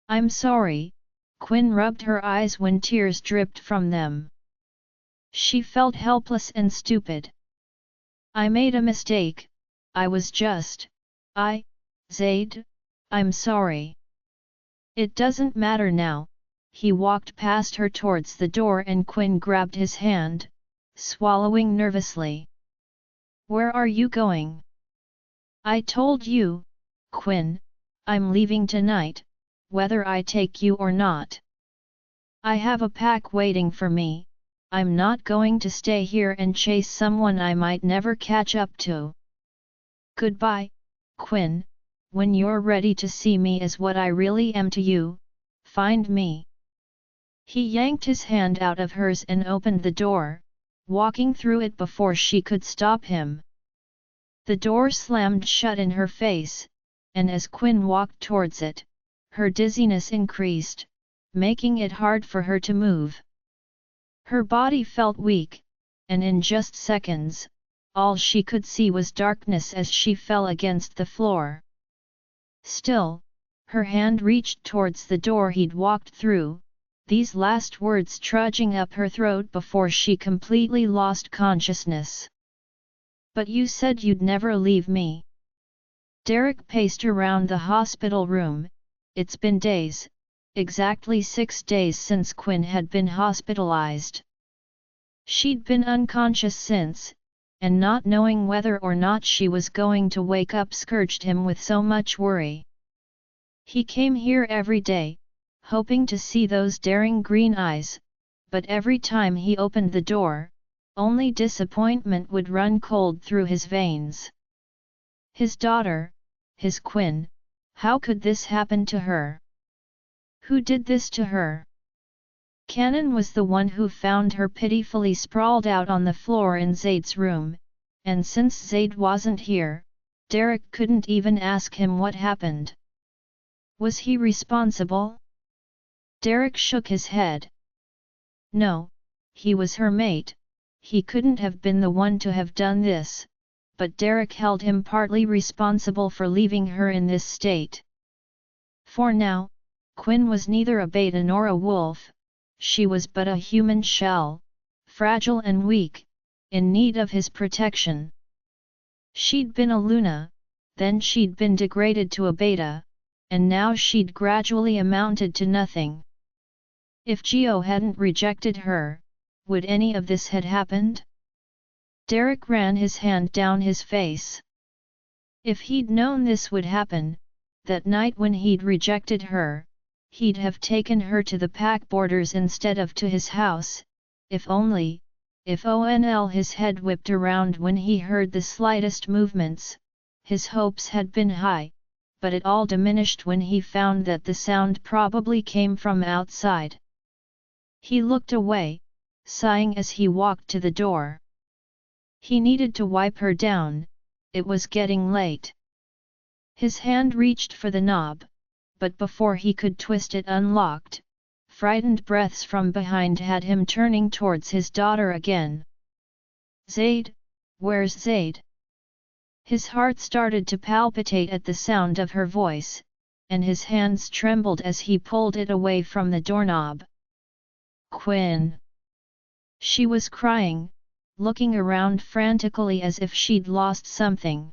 S1: I'm sorry, Quinn rubbed her eyes when tears dripped from them. She felt helpless and stupid. I made a mistake, I was just, Zade, I'm sorry. It doesn't matter now, he walked past her towards the door and Quinn grabbed his hand, swallowing nervously. Where are you going? I told you, Quinn, I'm leaving tonight, whether I take you or not. I have a pack waiting for me, I'm not going to stay here and chase someone I might never catch up to. Goodbye, Quinn, when you're ready to see me as what I really am to you, find me. He yanked his hand out of hers and opened the door, walking through it before she could stop him. The door slammed shut in her face, and as Quinn walked towards it, her dizziness increased, making it hard for her to move. Her body felt weak, and in just seconds, all she could see was darkness as she fell against the floor. Still, her hand reached towards the door he'd walked through, these last words trudging up her throat before she completely lost consciousness. "But you said you'd never leave me." Derek paced around the hospital room. It's been days, exactly 6 days since Quinn had been hospitalized. She'd been unconscious since, and not knowing whether or not she was going to wake up scourged him with so much worry. He came here every day, hoping to see those daring green eyes, but every time he opened the door, only disappointment would run cold through his veins. His daughter, his Quinn, how could this happen to her? Who did this to her? Cannon was the one who found her pitifully sprawled out on the floor in Zade's room, and since Zade wasn't here, Derek couldn't even ask him what happened. Was he responsible? Derek shook his head. No, he was her mate, he couldn't have been the one to have done this, but Derek held him partly responsible for leaving her in this state. For now, Quinn was neither a beta nor a wolf, she was but a human shell, fragile and weak, in need of his protection. She'd been a Luna, then she'd been degraded to a beta, and now she'd gradually amounted to nothing. If Gio hadn't rejected her, would any of this had happened? Derek ran his hand down his face. If he'd known this would happen, that night when he'd rejected her, he'd have taken her to the pack borders instead of to his house, if only, if onl his head whipped around when he heard the slightest movements, his hopes had been high, but it all diminished when he found that the sound probably came from outside. He looked away, sighing as he walked to the door. He needed to wipe her down, it was getting late. His hand reached for the knob, but before he could twist it unlocked, frightened breaths from behind had him turning towards his daughter again. "Zade, where's Zade?" His heart started to palpitate at the sound of her voice, and his hands trembled as he pulled it away from the doorknob. "Quinn!" She was crying, looking around frantically as if she'd lost something.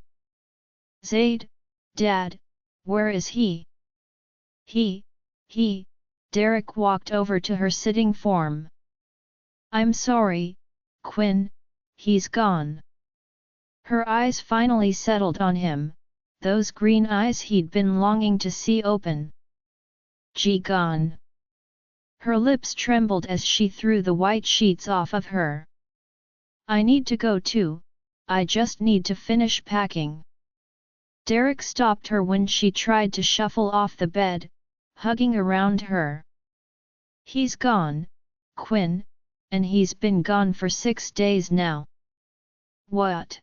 S1: "Zade, Dad, where is he?" He, Derek walked over to her sitting form. "I'm sorry, Quinn, he's gone." Her eyes finally settled on him, those green eyes he'd been longing to see open. Gone. Her lips trembled as she threw the white sheets off of her. "I need to go too, I just need to finish packing." Derek stopped her when she tried to shuffle off the bed, hugging around her. "He's gone, Quinn, and he's been gone for 6 days now." "What?"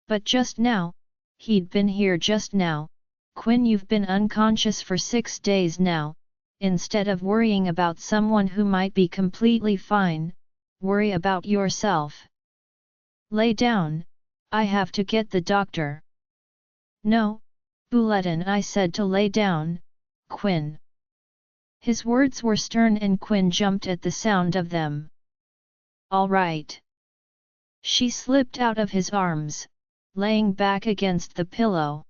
S1: "But just now, he'd been here just now, Quinn, you've been unconscious for 6 days now, instead of worrying about someone who might be completely fine, worry about yourself." "Lay down, I have to get the doctor." "No, Bulletin, I said to lay down, Quinn." His words were stern and Quinn jumped at the sound of them. "All right." She slipped out of his arms, laying back against the pillow.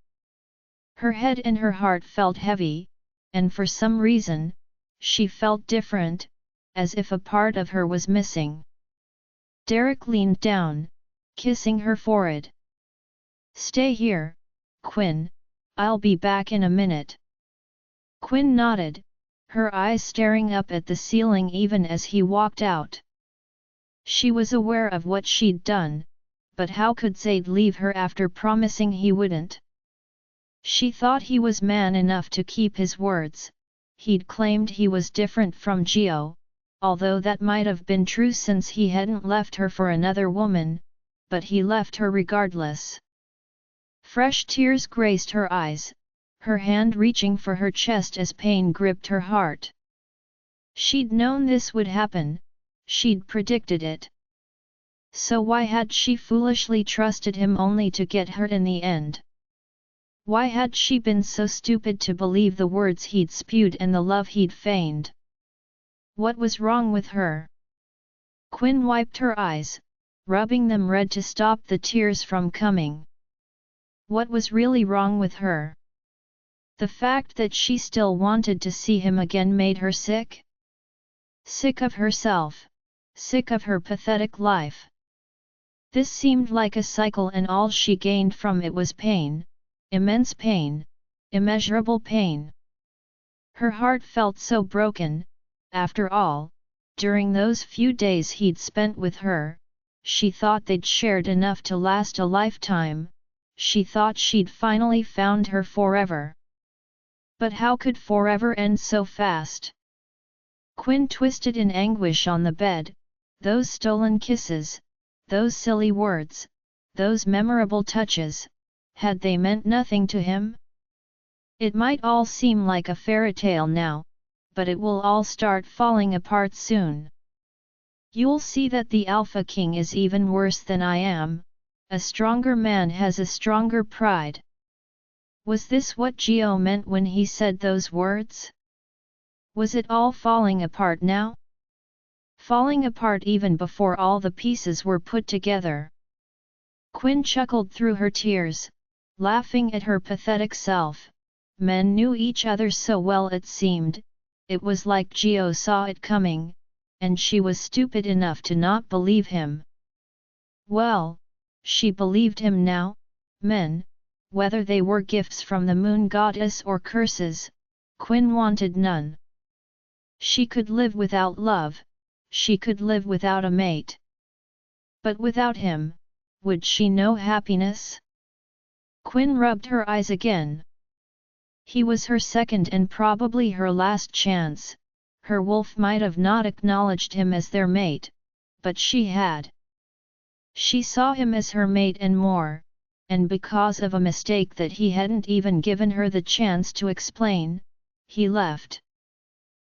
S1: Her head and her heart felt heavy, and for some reason, she felt different, as if a part of her was missing. Derek leaned down, kissing her forehead. "Stay here, Quinn, I'll be back in a minute." Quinn nodded, her eyes staring up at the ceiling even as he walked out. She was aware of what she'd done, but how could Zade leave her after promising he wouldn't? She thought he was man enough to keep his words, he'd claimed he was different from Gio, although that might have been true since he hadn't left her for another woman, but he left her regardless. Fresh tears graced her eyes, her hand reaching for her chest as pain gripped her heart. She'd known this would happen, she'd predicted it. So why had she foolishly trusted him only to get hurt in the end? Why had she been so stupid to believe the words he'd spewed and the love he'd feigned? What was wrong with her? Quinn wiped her eyes, rubbing them red to stop the tears from coming. What was really wrong with her? The fact that she still wanted to see him again made her sick. Sick of herself, sick of her pathetic life. This seemed like a cycle and all she gained from it was pain, immense pain, immeasurable pain. Her heart felt so broken. After all, during those few days he'd spent with her, she thought they'd shared enough to last a lifetime, she thought she'd finally found her forever. But how could forever end so fast? Quinn twisted in anguish on the bed, those stolen kisses, those silly words, those memorable touches, had they meant nothing to him? It might all seem like a fairy tale now, but it will all start falling apart soon. You'll see that the Alpha King is even worse than I am, a stronger man has a stronger pride. Was this what Gio meant when he said those words? Was it all falling apart now? Falling apart even before all the pieces were put together. Quinn chuckled through her tears, laughing at her pathetic self. Men knew each other so well it seemed, it was like Gio saw it coming, and she was stupid enough to not believe him. Well, she believed him now. Men, whether they were gifts from the moon goddess or curses, Quinn wanted none. She could live without love, she could live without a mate. But without him, would she know happiness? Quinn rubbed her eyes again. He was her second and probably her last chance. Her wolf might have not acknowledged him as their mate, but she had. She saw him as her mate and more, and because of a mistake that he hadn't even given her the chance to explain, he left.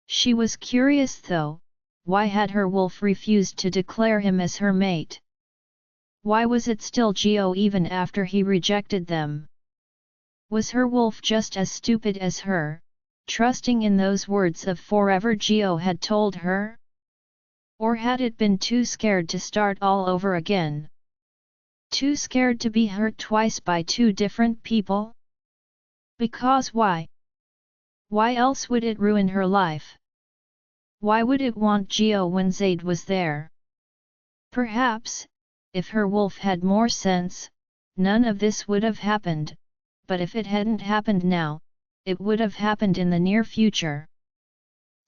S1: She was curious though, why had her wolf refused to declare him as her mate? Why was it still Gio even after he rejected them? Was her wolf just as stupid as her, trusting in those words of forever Gio had told her? Or had it been too scared to start all over again? Too scared to be hurt twice by two different people? Because why? Why else would it ruin her life? Why would it want Gio when Zade was there? Perhaps, if her wolf had more sense, none of this would have happened, but if it hadn't happened now, it would have happened in the near future.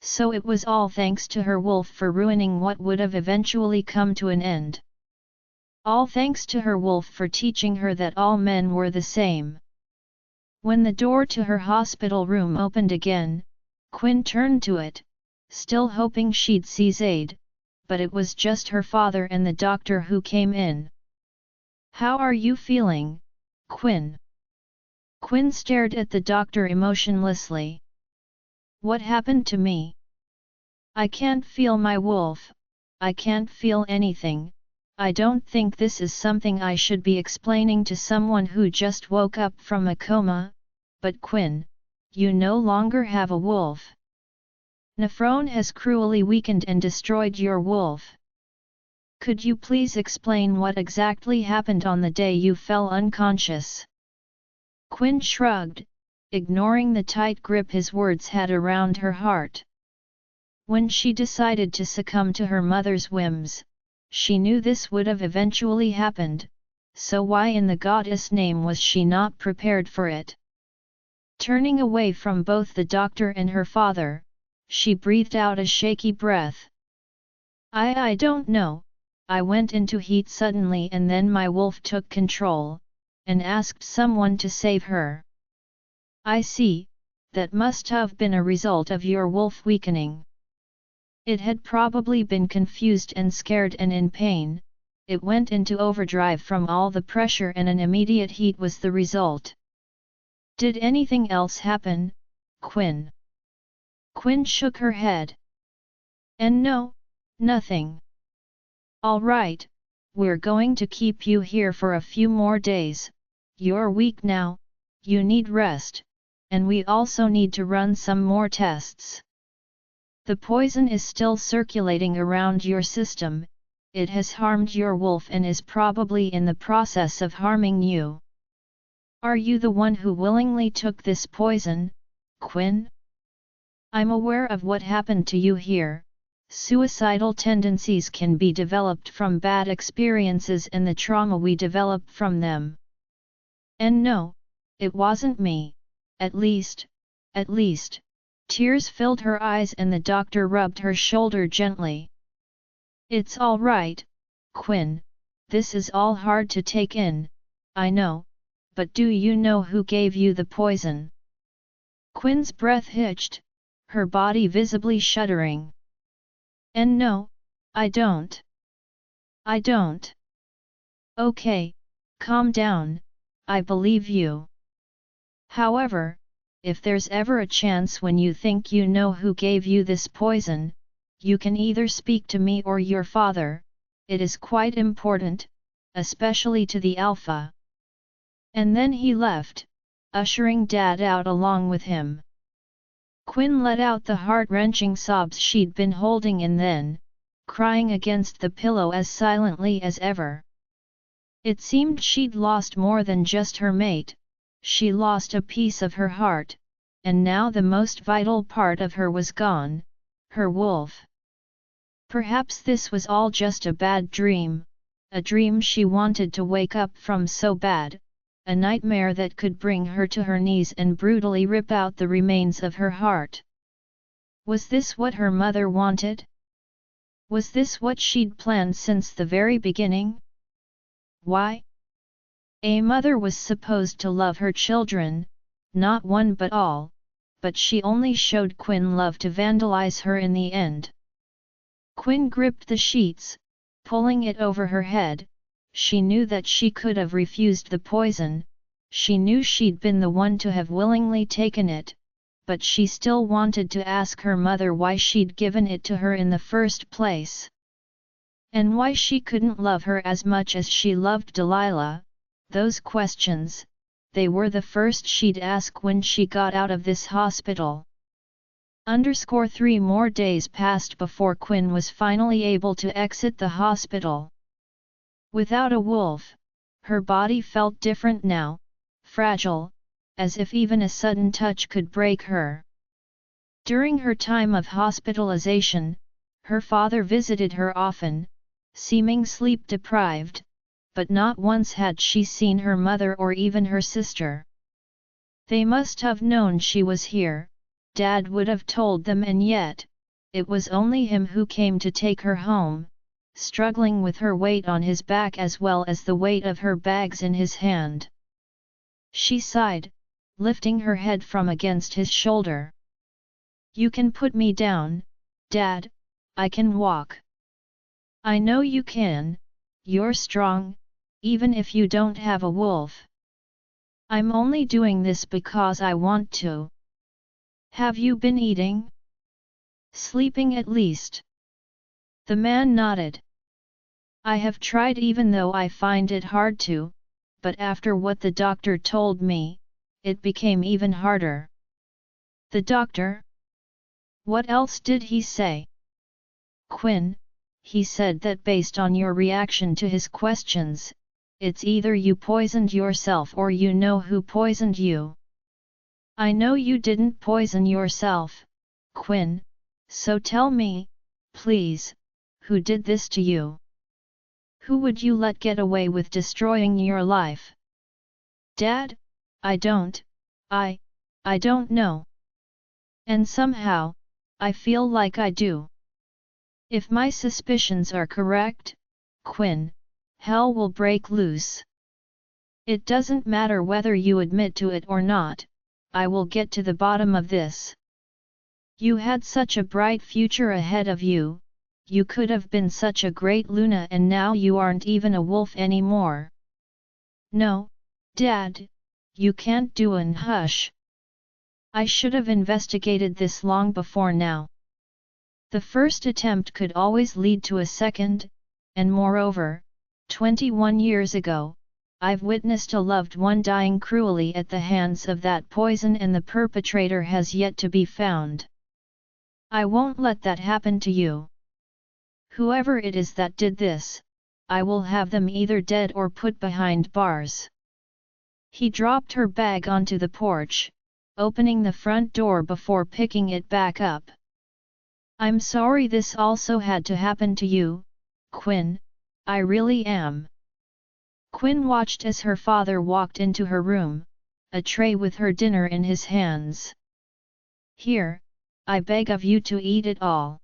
S1: So it was all thanks to her wolf for ruining what would have eventually come to an end. All thanks to her wolf for teaching her that all men were the same. When the door to her hospital room opened again, Quinn turned to it, still hoping she'd see Zade, but it was just her father and the doctor who came in. "How are you feeling, Quinn?" Quinn stared at the doctor emotionlessly. "What happened to me? I can't feel my wolf, I can't feel anything. I don't think this is something I should be explaining to someone who just woke up from a coma, but Quinn, you no longer have a wolf. Nefrone has cruelly weakened and destroyed your wolf. Could you please explain what exactly happened on the day you fell unconscious?" Quinn shrugged, ignoring the tight grip his words had around her heart. When she decided to succumb to her mother's whims, she knew this would have eventually happened, so why in the goddess' name was she not prepared for it? Turning away from both the doctor and her father, she breathed out a shaky breath. I don't know, I went into heat suddenly and then my wolf took control, and asked someone to save her." "I see, that must have been a result of your wolf weakening. It had probably been confused and scared and in pain, it went into overdrive from all the pressure and an immediate heat was the result. Did anything else happen, Quinn? Quinn shook her head. And no, nothing. All right, we're going to keep you here for a few more days. You're weak now, you need rest, and we also need to run some more tests. The poison is still circulating around your system, it has harmed your wolf and is probably in the process of harming you. Are you the one who willingly took this poison, Quinn? I'm aware of what happened to you here. Suicidal tendencies can be developed from bad experiences and the trauma we develop from them. And no, it wasn't me. At least. Tears filled her eyes and the doctor rubbed her shoulder gently. It's all right, Quinn, this is all hard to take in, I know, but do you know who gave you the poison? Quinn's breath hitched, her body visibly shuddering. And no, I don't. I don't. Okay, calm down, I believe you. However, if there's ever a chance when you think you know who gave you this poison, you can either speak to me or your father, it is quite important, especially to the Alpha. And then he left, ushering Dad out along with him. Quinn let out the heart-wrenching sobs she'd been holding and then, crying against the pillow as silently as ever. It seemed she'd lost more than just her mate, she lost a piece of her heart, and now the most vital part of her was gone, her wolf. Perhaps this was all just a bad dream, a dream she wanted to wake up from so bad, a nightmare that could bring her to her knees and brutally rip out the remains of her heart. Was this what her mother wanted? Was this what she'd planned since the very beginning? Why? A mother was supposed to love her children, not one but all, but she only showed Quinn love to vandalize her in the end. Quinn gripped the sheets, pulling it over her head. She knew that she could have refused the poison, she knew she'd been the one to have willingly taken it, but she still wanted to ask her mother why she'd given it to her in the first place. And why she couldn't love her as much as she loved Delilah, those questions, they were the first she'd ask when she got out of this hospital. 3 more days passed before Quinn was finally able to exit the hospital. Without a wolf, her body felt different now, fragile, as if even a sudden touch could break her. During her time of hospitalization, her father visited her often, seeming sleep-deprived, but not once had she seen her mother or even her sister. They must have known she was here, Dad would have told them, and yet, it was only him who came to take her home, struggling with her weight on his back as well as the weight of her bags in his hand. She sighed, lifting her head from against his shoulder. You can put me down, Dad, I can walk. I know you can, you're strong, even if you don't have a wolf. I'm only doing this because I want to. Have you been eating? Sleeping at least? The man nodded. I have tried even though I find it hard to, but after what the doctor told me, it became even harder. The doctor? What else did he say? Quinn, he said that based on your reaction to his questions, it's either you poisoned yourself or you know who poisoned you. I know you didn't poison yourself, Quinn, so tell me, please, who did this to you? Who would you let get away with destroying your life? Dad, I don't know. And somehow, I feel like I do. If my suspicions are correct, Quinn, hell will break loose. It doesn't matter whether you admit to it or not, I will get to the bottom of this. You had such a bright future ahead of you, you could have been such a great Luna and now you aren't even a wolf anymore. No, Dad, you can't do an hush. I should have investigated this long before now. The first attempt could always lead to a second, and moreover, 21 years ago, I've witnessed a loved one dying cruelly at the hands of that poison and the perpetrator has yet to be found. I won't let that happen to you. Whoever it is that did this, I will have them either dead or put behind bars. He dropped her bag onto the porch, opening the front door before picking it back up. I'm sorry this also had to happen to you, Quinn, I really am. Quinn watched as her father walked into her room, a tray with her dinner in his hands. Here, I beg of you to eat it all.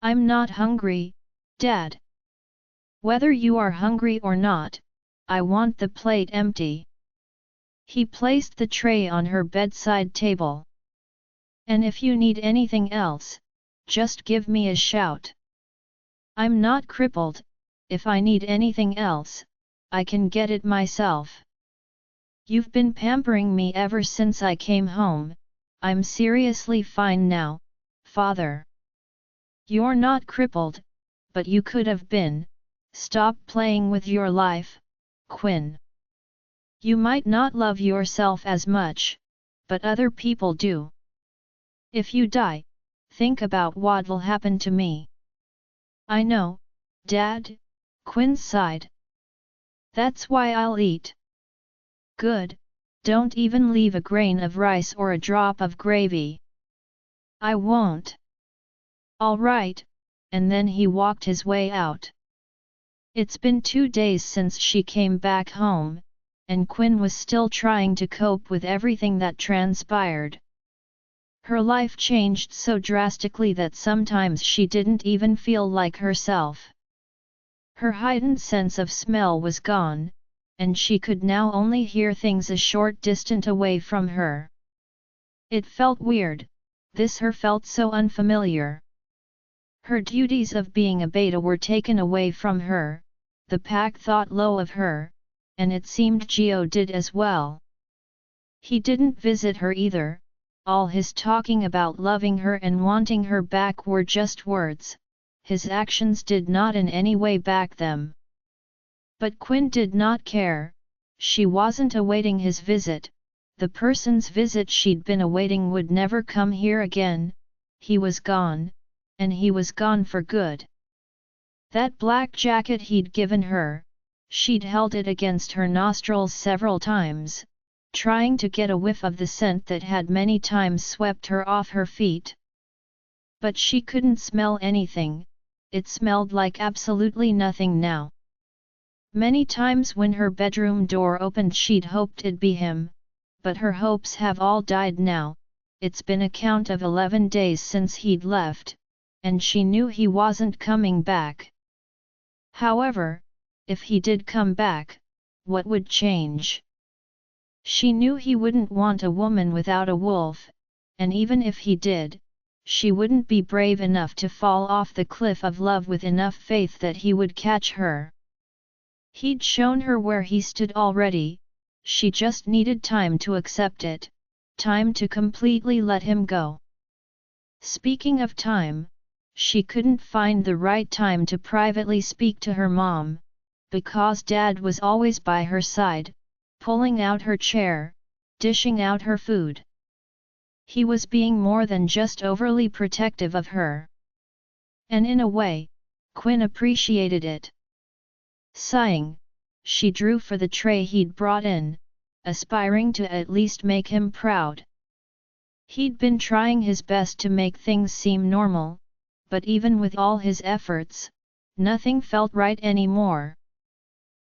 S1: I'm not hungry, Dad. Whether you are hungry or not, I want the plate empty. He placed the tray on her bedside table. And if you need anything else, just give me a shout. I'm not crippled, if I need anything else, I can get it myself. You've been pampering me ever since I came home, I'm seriously fine now, Father. You're not crippled, but you could have been. Stop playing with your life, Quinn. You might not love yourself as much, but other people do. If you die, think about what'll happen to me. I know, Dad, Quinn sighed. That's why I'll eat. Good, don't even leave a grain of rice or a drop of gravy. I won't. All right, and then he walked his way out. It's been 2 days since she came back home, and Quinn was still trying to cope with everything that transpired. Her life changed so drastically that sometimes she didn't even feel like herself. Her heightened sense of smell was gone, and she could now only hear things a short distance away from her. It felt weird, this her felt so unfamiliar. Her duties of being a beta were taken away from her, the pack thought low of her, and it seemed Gio did as well. He didn't visit her either, all his talking about loving her and wanting her back were just words, his actions did not in any way back them. But Quinn did not care, she wasn't awaiting his visit, the person's visit she'd been awaiting would never come here again, he was gone, and he was gone for good. That black jacket he'd given her, she'd held it against her nostrils several times, trying to get a whiff of the scent that had many times swept her off her feet. But she couldn't smell anything, it smelled like absolutely nothing now. Many times when her bedroom door opened she'd hoped it'd be him, but her hopes have all died now, it's been a count of 11 days since he'd left, and she knew he wasn't coming back. However, if he did come back, what would change? She knew he wouldn't want a woman without a wolf, and even if he did, she wouldn't be brave enough to fall off the cliff of love with enough faith that he would catch her. He'd shown her where he stood already, she just needed time to accept it, time to completely let him go. Speaking of time, she couldn't find the right time to privately speak to her mom, because Dad was always by her side, pulling out her chair, dishing out her food. He was being more than just overly protective of her. And in a way, Quinn appreciated it. Sighing, she drew for the tray he'd brought in, aspiring to at least make him proud. He'd been trying his best to make things seem normal, but even with all his efforts, nothing felt right anymore.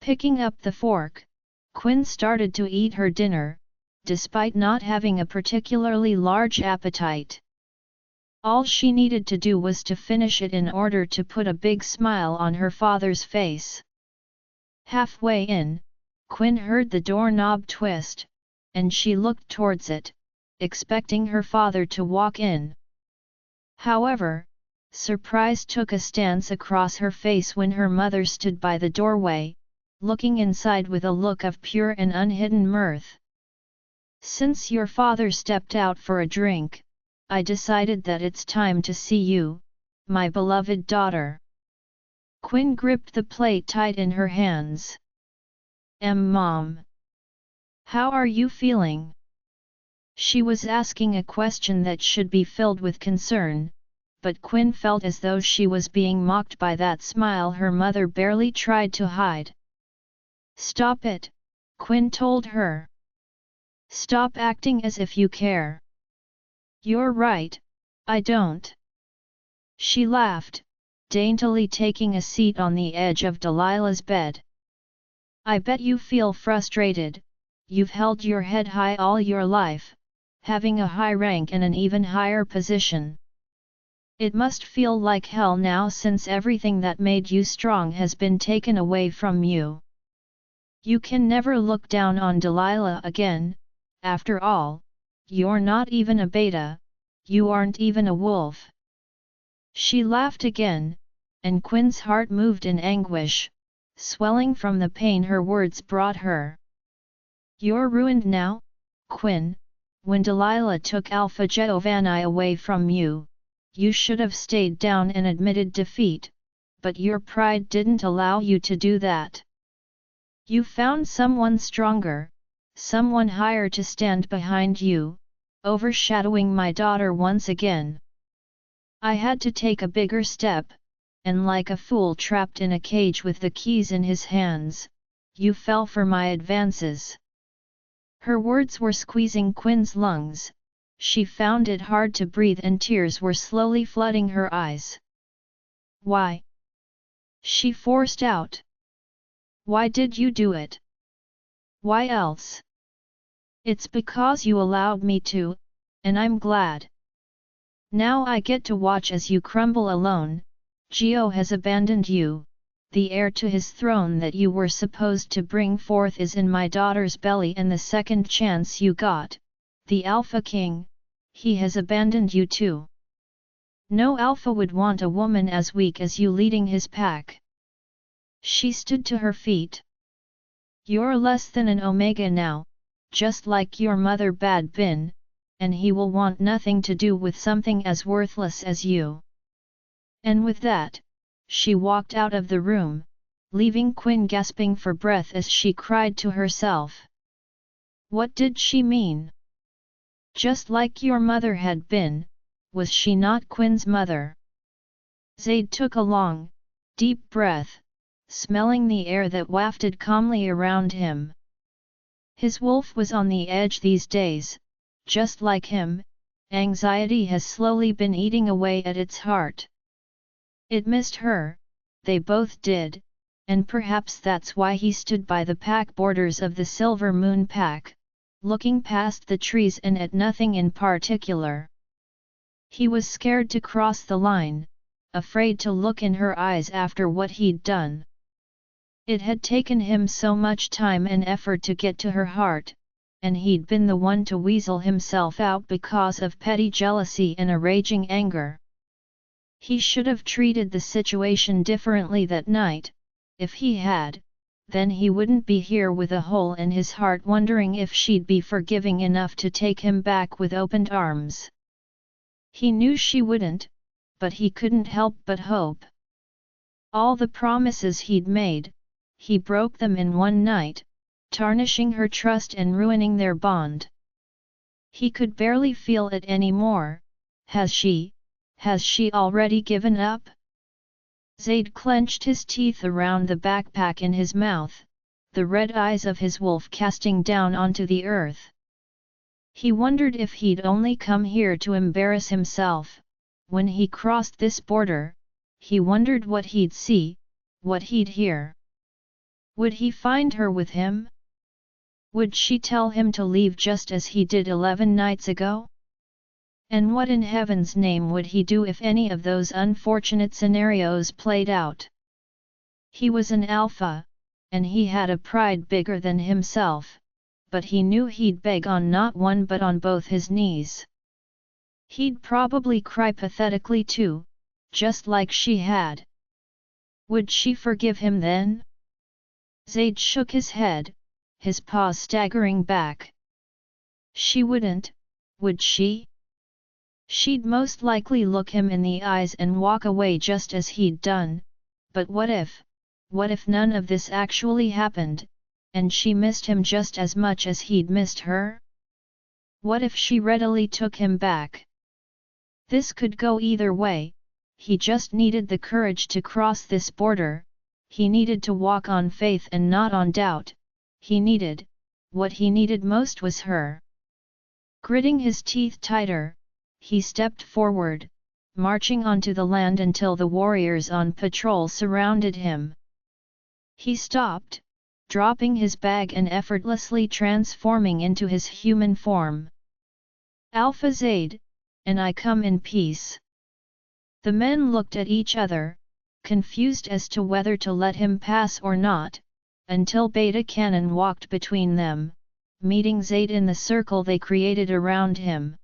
S1: Picking up the fork, Quinn started to eat her dinner, despite not having a particularly large appetite. All she needed to do was to finish it in order to put a big smile on her father's face. Halfway in, Quinn heard the doorknob twist, and she looked towards it, expecting her father to walk in. However, Surprise took a stance across her face when her mother stood by the doorway, looking inside with a look of pure and unhidden mirth. "Since your father stepped out for a drink, I decided that it's time to see you, my beloved daughter." Quinn gripped the plate tight in her hands. Mom. How are you feeling?" She was asking a question that should be filled with concern, but Quinn felt as though she was being mocked by that smile her mother barely tried to hide. "Stop it," Quinn told her. "Stop acting as if you care." "You're right, I don't." She laughed, daintily taking a seat on the edge of Delilah's bed. "I bet you feel frustrated. You've held your head high all your life, having a high rank and an even higher position. It must feel like hell now since everything that made you strong has been taken away from you. You can never look down on Delilah again. After all, you're not even a beta, you aren't even a wolf." She laughed again, and Quinn's heart moved in anguish, swelling from the pain her words brought her. "You're ruined now, Quinn. When Delilah took Alpha Giovanni away from you, you should have stayed down and admitted defeat, but your pride didn't allow you to do that. You found someone stronger, someone higher to stand behind you, overshadowing my daughter once again. I had to take a bigger step, and like a fool trapped in a cage with the keys in his hands, you fell for my advances." Her words were squeezing Quinn's lungs. She found it hard to breathe and tears were slowly flooding her eyes. "Why?" she forced out. "Why did you do it? Why else?" "It's because you allowed me to, and I'm glad. Now I get to watch as you crumble alone. Gio has abandoned you. The heir to his throne that you were supposed to bring forth is in my daughter's belly, and the second chance you got, the Alpha King, he has abandoned you too. No alpha would want a woman as weak as you leading his pack." She stood to her feet. "You're less than an omega now, just like your mother bad bin, and he will want nothing to do with something as worthless as you." And with that, she walked out of the room, leaving Quinn gasping for breath as she cried to herself. What did she mean? Just like your mother had been, was she not Quinn's mother? Zade took a long, deep breath, smelling the air that wafted calmly around him. His wolf was on the edge these days, just like him. Anxiety has slowly been eating away at its heart. It missed her, they both did, and perhaps that's why he stood by the pack borders of the Silver Moon pack, looking past the trees and at nothing in particular. He was scared to cross the line, afraid to look in her eyes after what he'd done. It had taken him so much time and effort to get to her heart, and he'd been the one to weasel himself out because of petty jealousy and a raging anger. He should have treated the situation differently that night. If he had, then he wouldn't be here with a hole in his heart wondering if she'd be forgiving enough to take him back with opened arms. He knew she wouldn't, but he couldn't help but hope. All the promises he'd made, he broke them in one night, tarnishing her trust and ruining their bond. He could barely feel it anymore. Has she already given up? Zade clenched his teeth around the backpack in his mouth, the red eyes of his wolf casting down onto the earth. He wondered if he'd only come here to embarrass himself. When he crossed this border, he wondered what he'd see, what he'd hear. Would he find her with him? Would she tell him to leave just as he did 11 nights ago? And what in heaven's name would he do if any of those unfortunate scenarios played out? He was an alpha, and he had a pride bigger than himself, but he knew he'd beg on not one but on both his knees. He'd probably cry pathetically too, just like she had. Would she forgive him then? Zade shook his head, his paws staggering back. She wouldn't, would she? She'd most likely look him in the eyes and walk away just as he'd done, but what if none of this actually happened, and she missed him just as much as he'd missed her? What if she readily took him back? This could go either way. He just needed the courage to cross this border, he needed to walk on faith and not on doubt, what he needed most was her. Gritting his teeth tighter, he stepped forward, marching onto the land until the warriors on patrol surrounded him. He stopped, dropping his bag and effortlessly transforming into his human form. Alpha Zade, and I come in peace. The men looked at each other, confused as to whether to let him pass or not, until Beta Cannon walked between them, meeting Zade in the circle they created around him.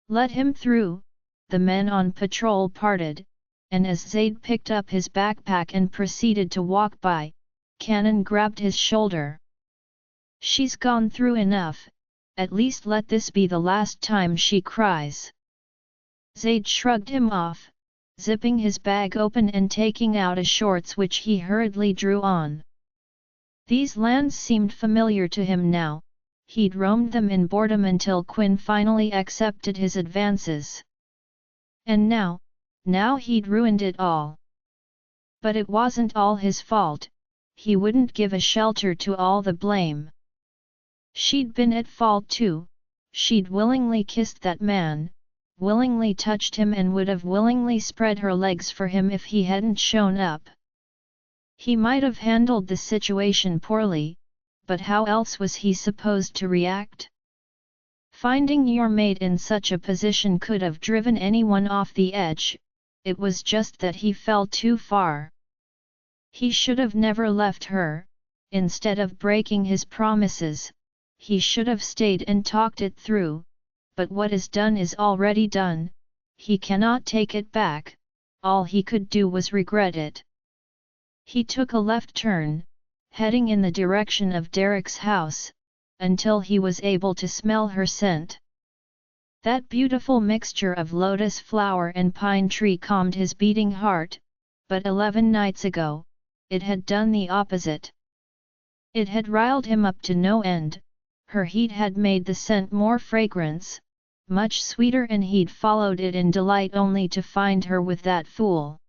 S1: Let him through, the men on patrol parted, and as Zade picked up his backpack and proceeded to walk by, Cannon grabbed his shoulder. She's gone through enough, at least let this be the last time she cries. Zade shrugged him off, zipping his bag open and taking out a shorts which he hurriedly drew on. These lands seemed familiar to him now, he'd roamed them in boredom until Quinn finally accepted his advances. And now he'd ruined it all. But it wasn't all his fault, he wouldn't give a shelter to all the blame. She'd been at fault too, she'd willingly kissed that man, willingly touched him and would have willingly spread her legs for him if he hadn't shown up. He might have handled the situation poorly, but how else was he supposed to react? Finding your mate in such a position could have driven anyone off the edge, it was just that he fell too far. He should have never left her, instead of breaking his promises, he should have stayed and talked it through, but what is done is already done, he cannot take it back, all he could do was regret it. He took a left turn, heading in the direction of Derek's house, until he was able to smell her scent. That beautiful mixture of lotus flower and pine tree calmed his beating heart, but 11 nights ago, it had done the opposite. It had riled him up to no end, her heat had made the scent more fragrance, much sweeter, and he'd followed it in delight only to find her with that fool.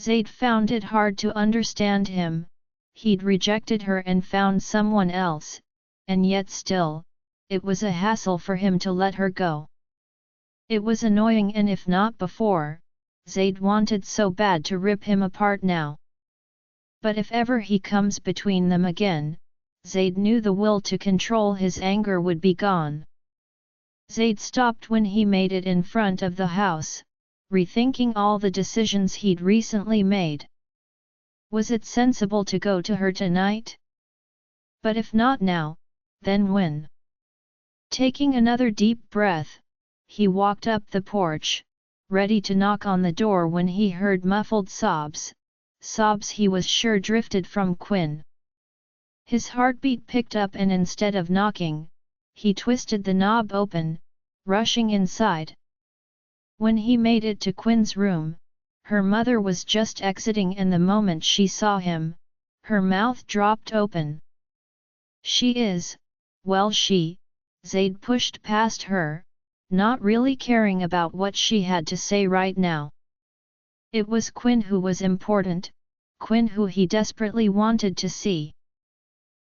S1: Zade found it hard to understand him, he'd rejected her and found someone else, and yet still, it was a hassle for him to let her go. It was annoying, and if not before, Zade wanted so bad to rip him apart now. But if ever he comes between them again, Zade knew the will to control his anger would be gone. Zade stopped when he made it in front of the house, rethinking all the decisions he'd recently made. Was it sensible to go to her tonight? But if not now, then when? Taking another deep breath, he walked up the porch, ready to knock on the door when he heard muffled sobs he was sure drifted from Quinn. His heartbeat picked up, and instead of knocking, he twisted the knob open, rushing inside. When he made it to Quinn's room, her mother was just exiting, and the moment she saw him, her mouth dropped open. Zade pushed past her, not really caring about what she had to say right now. It was Quinn who was important, Quinn who he desperately wanted to see.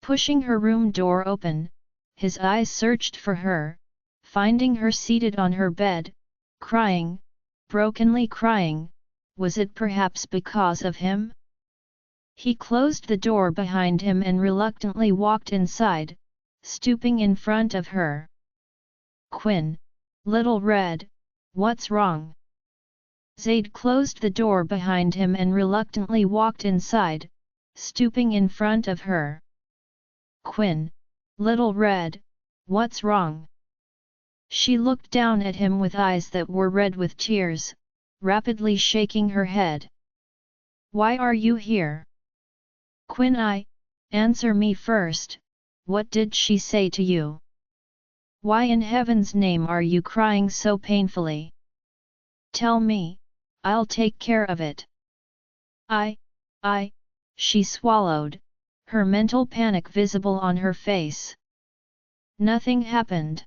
S1: Pushing her room door open, his eyes searched for her, finding her seated on her bed, crying, brokenly crying. Was it perhaps because of him? He closed the door behind him and reluctantly walked inside, stooping in front of her. "Quinn, little red, what's wrong?" Zade closed the door behind him and reluctantly walked inside, stooping in front of her. "Quinn, little red, what's wrong?" She looked down at him with eyes that were red with tears, rapidly shaking her head. Why are you here? Quinn, answer me first, what did she say to you? Why in heaven's name are you crying so painfully? Tell me, I'll take care of it. She swallowed, her mental panic visible on her face. Nothing happened.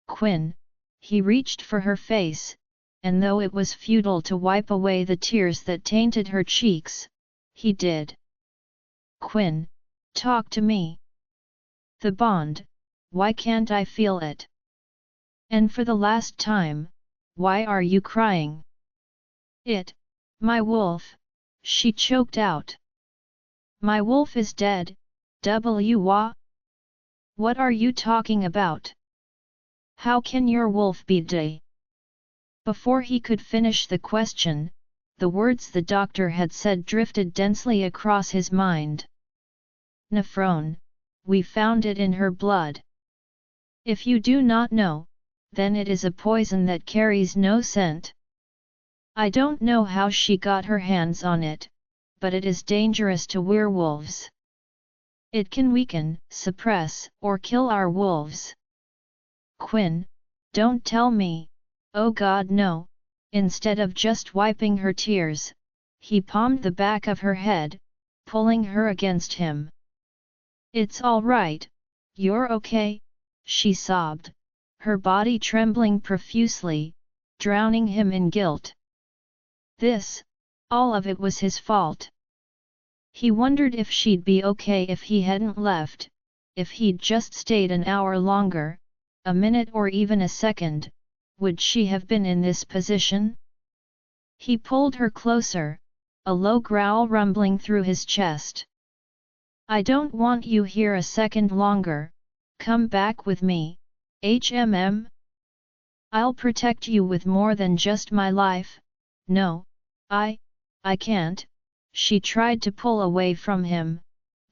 S1: Quinn, he reached for her face, and though it was futile to wipe away the tears that tainted her cheeks, he did. Quinn, talk to me. The bond, why can't I feel it? And for the last time, why are you crying? My wolf, she choked out. My wolf is dead, What are you talking about? How can your wolf be dead? Before he could finish the question, the words the doctor had said drifted densely across his mind. Nephrone, we found it in her blood. If you do not know, then it is a poison that carries no scent. I don't know how she got her hands on it, but it is dangerous to werewolves. It can weaken, suppress, or kill our wolves. Quinn, don't tell me, oh God no. Instead of just wiping her tears, he palmed the back of her head, pulling her against him. It's all right, you're okay, she sobbed, her body trembling profusely, drowning him in guilt. All of it was his fault. He wondered if she'd be okay if he hadn't left, if he'd just stayed an hour longer, a minute or even a second, would she have been in this position? He pulled her closer, a low growl rumbling through his chest. I don't want you here a second longer, come back with me, HMM? I'll protect you with more than just my life. No, I can't. She tried to pull away from him,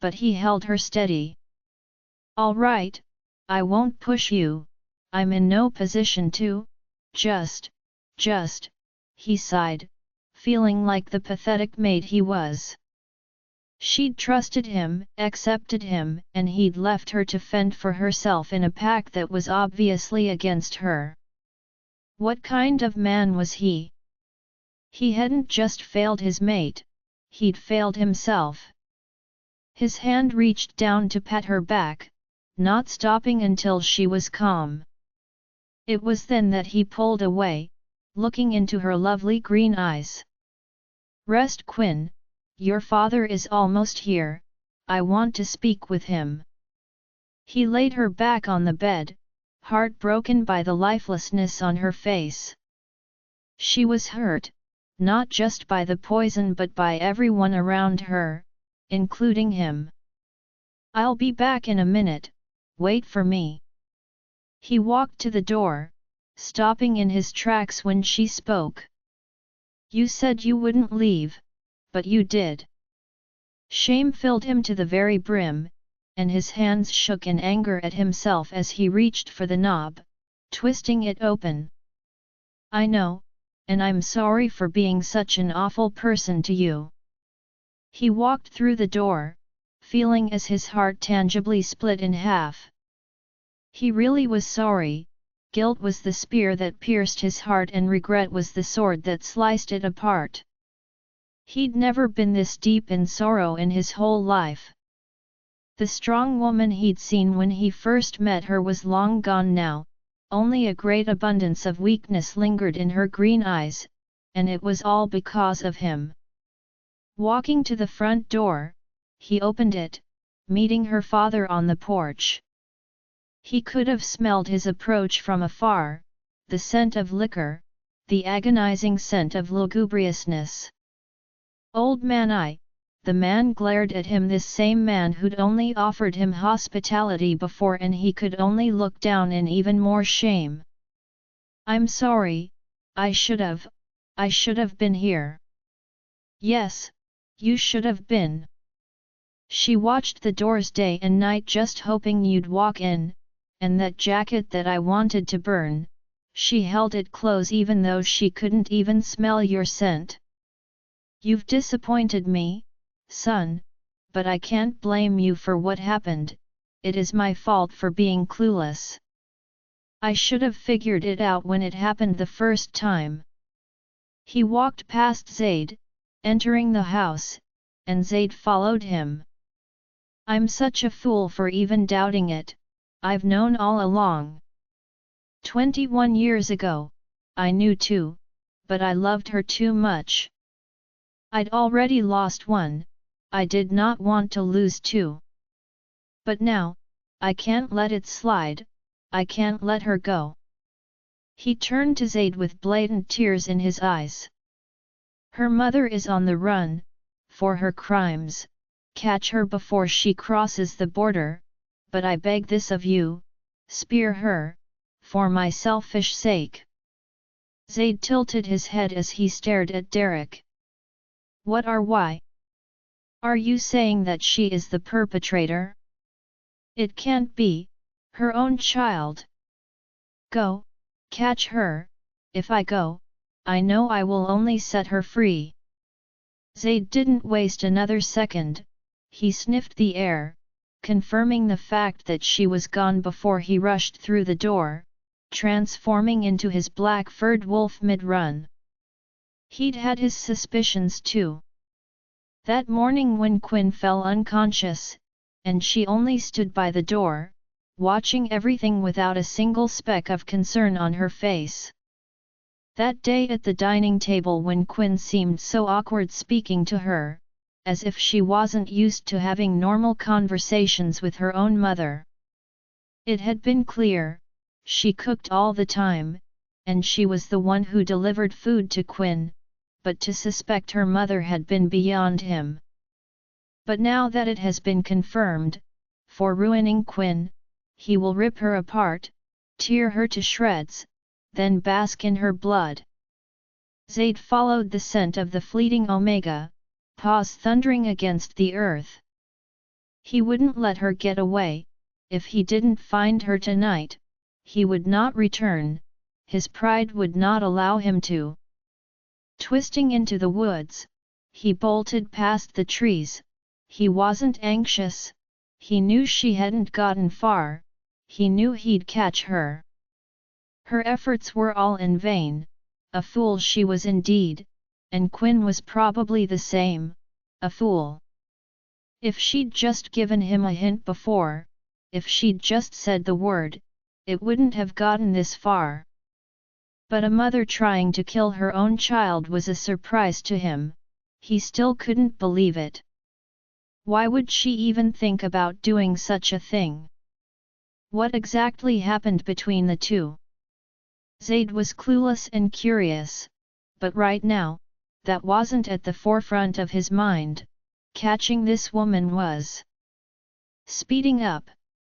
S1: but he held her steady. All right, I won't push you, I'm in no position to, just, he sighed, feeling like the pathetic mate he was. She'd trusted him, accepted him, and he'd left her to fend for herself in a pack that was obviously against her. What kind of man was he? He hadn't just failed his mate, he'd failed himself. His hand reached down to pat her back, not stopping until she was calm. It was then that he pulled away, looking into her lovely green eyes. Rest, Quinn, your father is almost here, I want to speak with him. He laid her back on the bed, heartbroken by the lifelessness on her face. She was hurt, not just by the poison but by everyone around her, including him. I'll be back in a minute, wait for me. He walked to the door, stopping in his tracks when she spoke. You said you wouldn't leave, but you did. Shame filled him to the very brim, and his hands shook in anger at himself as he reached for the knob, twisting it open. I know, and I'm sorry for being such an awful person to you. He walked through the door, feeling as his heart tangibly split in half. He really was sorry. Guilt was the spear that pierced his heart and regret was the sword that sliced it apart. He'd never been this deep in sorrow in his whole life. The strong woman he'd seen when he first met her was long gone now, only a great abundance of weakness lingered in her green eyes, and it was all because of him. Walking to the front door, he opened it, meeting her father on the porch. He could have smelled his approach from afar, the scent of liquor, the agonizing scent of lugubriousness. Old man, the man glared at him, this same man who'd only offered him hospitality before, and he could only look down in even more shame. I'm sorry, I should have been here. Yes, you should have been. She watched the doors day and night just hoping you'd walk in, and that jacket that I wanted to burn, she held it close even though she couldn't even smell your scent. You've disappointed me, son, but I can't blame you for what happened, it is my fault for being clueless. I should have figured it out when it happened the first time. He walked past Zade, entering the house, and Zade followed him. I'm such a fool for even doubting it, I've known all along. 21 years ago, I knew too, but I loved her too much. I'd already lost one, I did not want to lose two. But now, I can't let it slide, I can't let her go. He turned to Zade with blatant tears in his eyes. Her mother is on the run, for her crimes, catch her before she crosses the border, but I beg this of you, spare her, for my selfish sake. Zade tilted his head as he stared at Derek. What are why? Are you saying that she is the perpetrator? It can't be, her own child. Go, catch her, if I go, I know I will only set her free. Zade didn't waste another second, he sniffed the air, confirming the fact that she was gone before he rushed through the door, transforming into his black-furred wolf mid-run. He'd had his suspicions too. That morning when Quinn fell unconscious, and she only stood by the door, watching everything without a single speck of concern on her face. That day at the dining table when Quinn seemed so awkward speaking to her, as if she wasn't used to having normal conversations with her own mother. It had been clear, she cooked all the time, and she was the one who delivered food to Quinn, but to suspect her mother had been beyond him. But now that it has been confirmed, for ruining Quinn, he will rip her apart, tear her to shreds, then bask in her blood. Zade followed the scent of the fleeting Omega, paws thundering against the earth. He wouldn't let her get away, if he didn't find her tonight, he would not return, his pride would not allow him to. Twisting into the woods, he bolted past the trees, he wasn't anxious, he knew she hadn't gotten far, he knew he'd catch her. Her efforts were all in vain, a fool she was indeed, and Quinn was probably the same, a fool. If she'd just given him a hint before, if she'd just said the word, it wouldn't have gotten this far. But a mother trying to kill her own child was a surprise to him, he still couldn't believe it. Why would she even think about doing such a thing? What exactly happened between the two? Zade was clueless and curious, but right now, that wasn't at the forefront of his mind, catching this woman was. Speeding up,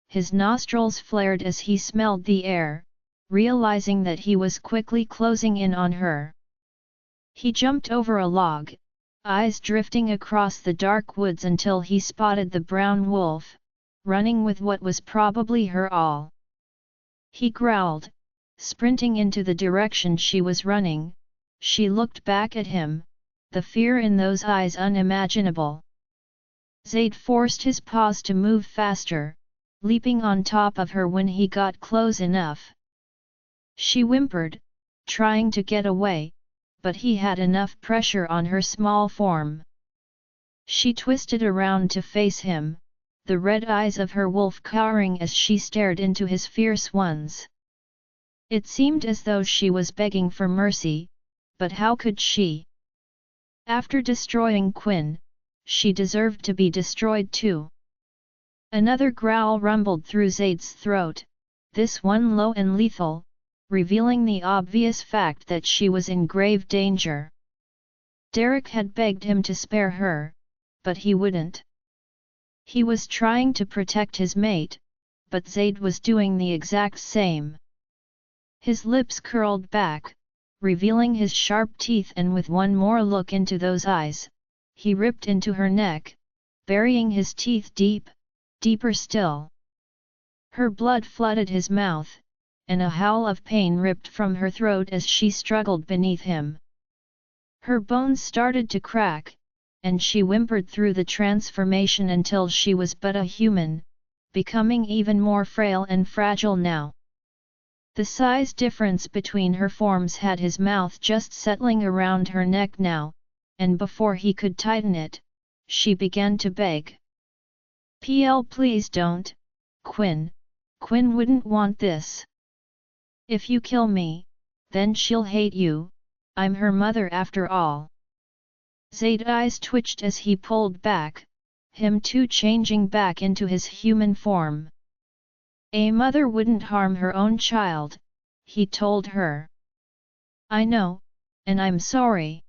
S1: his nostrils flared as he smelled the air, realizing that he was quickly closing in on her. He jumped over a log, eyes drifting across the dark woods until he spotted the brown wolf, running with what was probably her all. He growled, sprinting into the direction she was running. She looked back at him, the fear in those eyes unimaginable. Zade forced his paws to move faster, leaping on top of her when he got close enough. She whimpered, trying to get away, but he had enough pressure on her small form. She twisted around to face him, the red eyes of her wolf cowering as she stared into his fierce ones. It seemed as though she was begging for mercy, but how could she? After destroying Quinn, she deserved to be destroyed too. Another growl rumbled through Zade's throat, this one low and lethal, revealing the obvious fact that she was in grave danger. Derek had begged him to spare her, but he wouldn't. He was trying to protect his mate, but Zade was doing the exact same. His lips curled back, revealing his sharp teeth, and with one more look into those eyes, he ripped into her neck, burying his teeth deep, deeper still. Her blood flooded his mouth, and a howl of pain ripped from her throat as she struggled beneath him. Her bones started to crack, and she whimpered through the transformation until she was but a human, becoming even more frail and fragile now. The size difference between her forms had his mouth just settling around her neck now, and before he could tighten it, she began to beg. Please don't, Quinn. Quinn wouldn't want this. If you kill me, then she'll hate you, I'm her mother after all. Zade's eyes twitched as he pulled back, him too changing back into his human form. A mother wouldn't harm her own child, he told her. I know, and I'm sorry.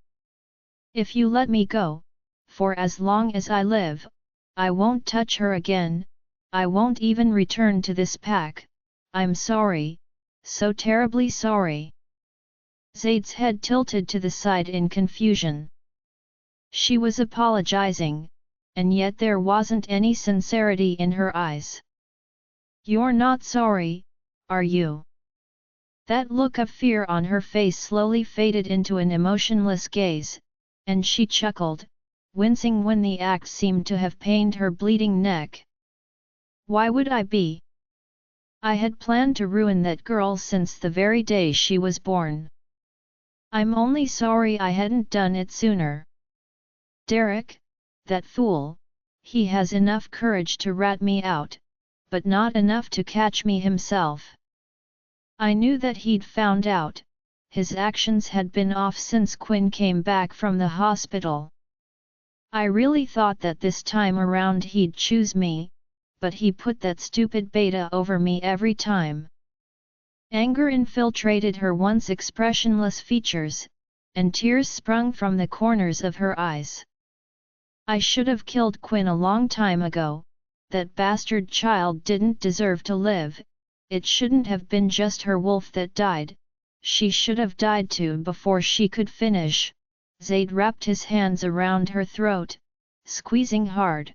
S1: If you let me go, for as long as I live, I won't touch her again, I won't even return to this pack, I'm sorry, so terribly sorry. Zade's head tilted to the side in confusion. She was apologizing, and yet there wasn't any sincerity in her eyes. You're not sorry, are you? That look of fear on her face slowly faded into an emotionless gaze, and she chuckled, wincing when the act seemed to have pained her bleeding neck. Why would I be? I had planned to ruin that girl since the very day she was born. I'm only sorry I hadn't done it sooner. Derek, that fool, he has enough courage to rat me out, but not enough to catch me himself. I knew that he'd found out, his actions had been off since Quinn came back from the hospital. I really thought that this time around he'd choose me, but he put that stupid beta over me every time. Anger infiltrated her once expressionless features, and tears sprung from the corners of her eyes. I should have killed Quinn a long time ago, that bastard child didn't deserve to live, it shouldn't have been just her wolf that died, she should have died too before she could finish. Zade wrapped his hands around her throat, squeezing hard.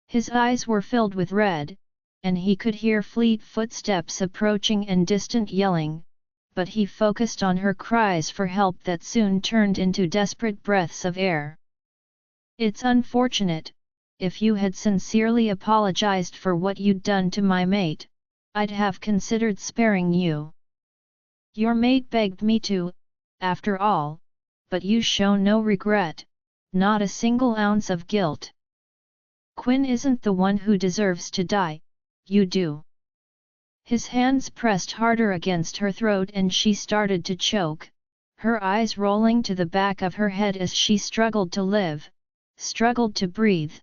S1: His eyes were filled with red, and he could hear fleet footsteps approaching and distant yelling, but he focused on her cries for help that soon turned into desperate breaths of air. It's unfortunate, if you had sincerely apologized for what you'd done to my mate, I'd have considered sparing you. Your mate begged me to, after all, but you show no regret, not a single ounce of guilt. Quinn isn't the one who deserves to die, you do. His hands pressed harder against her throat and she started to choke, her eyes rolling to the back of her head as she struggled to live, struggled to breathe.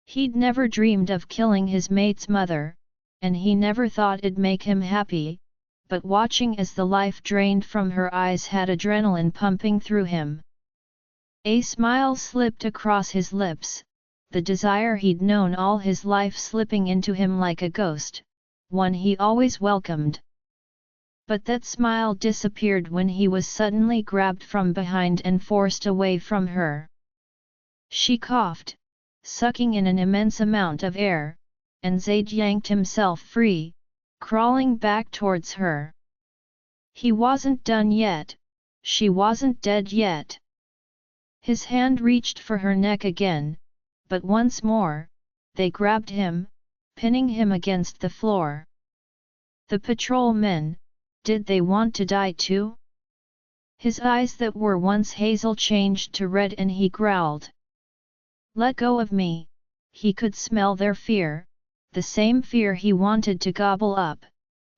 S1: He'd never dreamed of killing his mate's mother, and he never thought it'd make him happy, but watching as the life drained from her eyes had adrenaline pumping through him. A smile slipped across his lips, the desire he'd known all his life slipping into him like a ghost, one he always welcomed. But that smile disappeared when he was suddenly grabbed from behind and forced away from her. She coughed, sucking in an immense amount of air, and Zade yanked himself free, crawling back towards her. He wasn't done yet, she wasn't dead yet. His hand reached for her neck again, but once more, they grabbed him, pinning him against the floor. The patrolmen, did they want to die too? His eyes that were once hazel changed to red and he growled. Let go of me, he could smell their fear, the same fear he wanted to gobble up,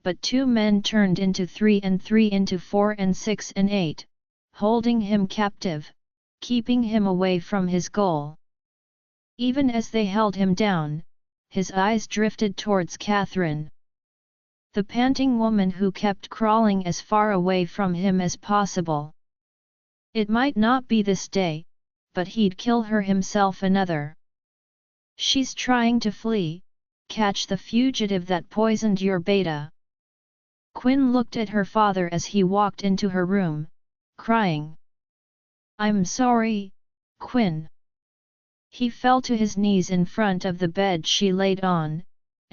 S1: but 2 men turned into 3 and 3 into 4 and 6 and 8, holding him captive, keeping him away from his goal. Even as they held him down, his eyes drifted towards Catherine. The panting woman who kept crawling as far away from him as possible. It might not be this day, but he'd kill her himself another. She's trying to flee, catch the fugitive that poisoned your beta. Quinn looked at her father as he walked into her room, crying. I'm sorry, Quinn. He fell to his knees in front of the bed she laid on,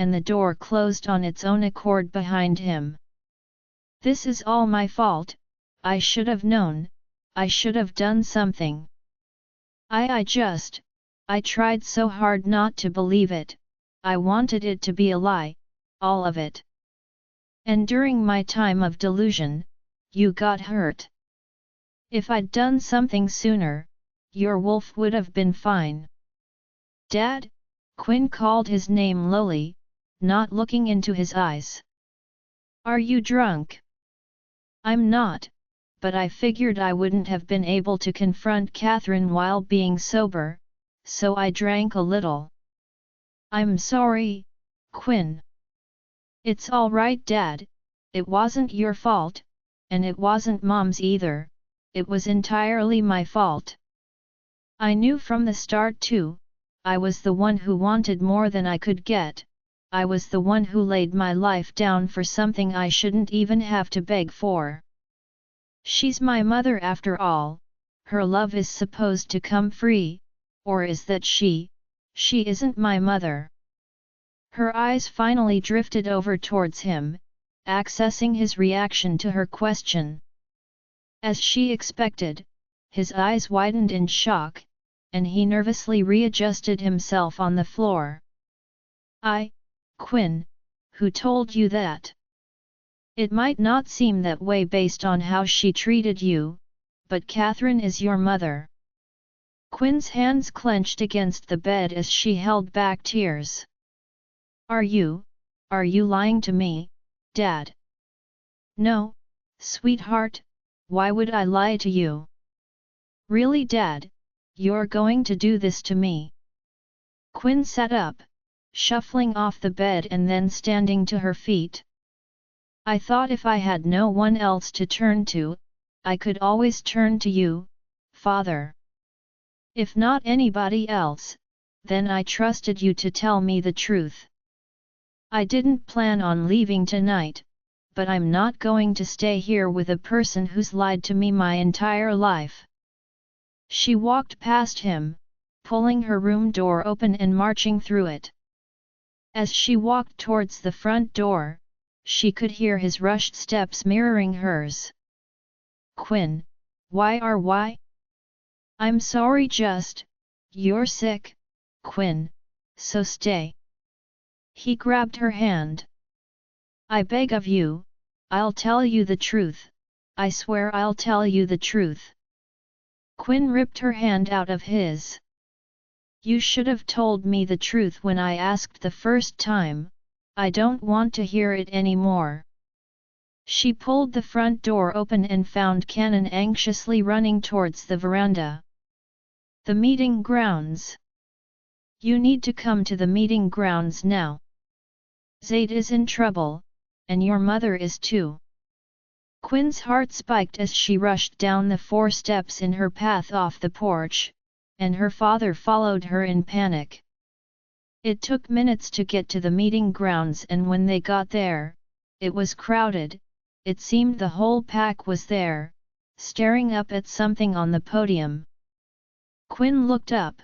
S1: and the door closed on its own accord behind him. "This is all my fault, I should have known, I should have done something. I tried so hard not to believe it, I wanted it to be a lie, all of it. And during my time of delusion, you got hurt. If I'd done something sooner, your wolf would have been fine." "Dad?" Quinn called his name lowly, not looking into his eyes. "Are you drunk?" "I'm not, but I figured I wouldn't have been able to confront Catherine while being sober, so I drank a little." "I'm sorry, Quinn." "It's all right, Dad, it wasn't your fault, and it wasn't Mom's either, it was entirely my fault. I knew from the start too, I was the one who wanted more than I could get, I was the one who laid my life down for something I shouldn't even have to beg for. She's my mother after all, her love is supposed to come free, or is that she isn't my mother?" Her eyes finally drifted over towards him, accessing his reaction to her question. As she expected, his eyes widened in shock, and he nervously readjusted himself on the floor. Quinn, who told you that?" "It might not seem that way based on how she treated you, but Catherine is your mother." Quinn's hands clenched against the bed as she held back tears. Are you lying to me, Dad?" "No, sweetheart, why would I lie to you?" "Really, Dad, you're going to do this to me?" Quinn sat up, shuffling off the bed and then standing to her feet. "I thought if I had no one else to turn to, I could always turn to you, Father. If not anybody else, then I trusted you to tell me the truth. I didn't plan on leaving tonight, but I'm not going to stay here with a person who's lied to me my entire life." She walked past him, pulling her room door open and marching through it. As she walked towards the front door, she could hear his rushed steps mirroring hers. "Quinn, why? I'm sorry, you're sick, Quinn, so stay." He grabbed her hand. "I beg of you, I'll tell you the truth, I swear I'll tell you the truth." Quinn ripped her hand out of his. "You should have told me the truth when I asked the first time, I don't want to hear it anymore." She pulled the front door open and found Cannon anxiously running towards the veranda. "The meeting grounds. You need to come to the meeting grounds now. Zade is in trouble, and your mother is too." Quinn's heart spiked as she rushed down the 4 steps in her path off the porch, and her father followed her in panic. It took minutes to get to the meeting grounds, and when they got there, it was crowded. It seemed the whole pack was there, staring up at something on the podium. Quinn looked up,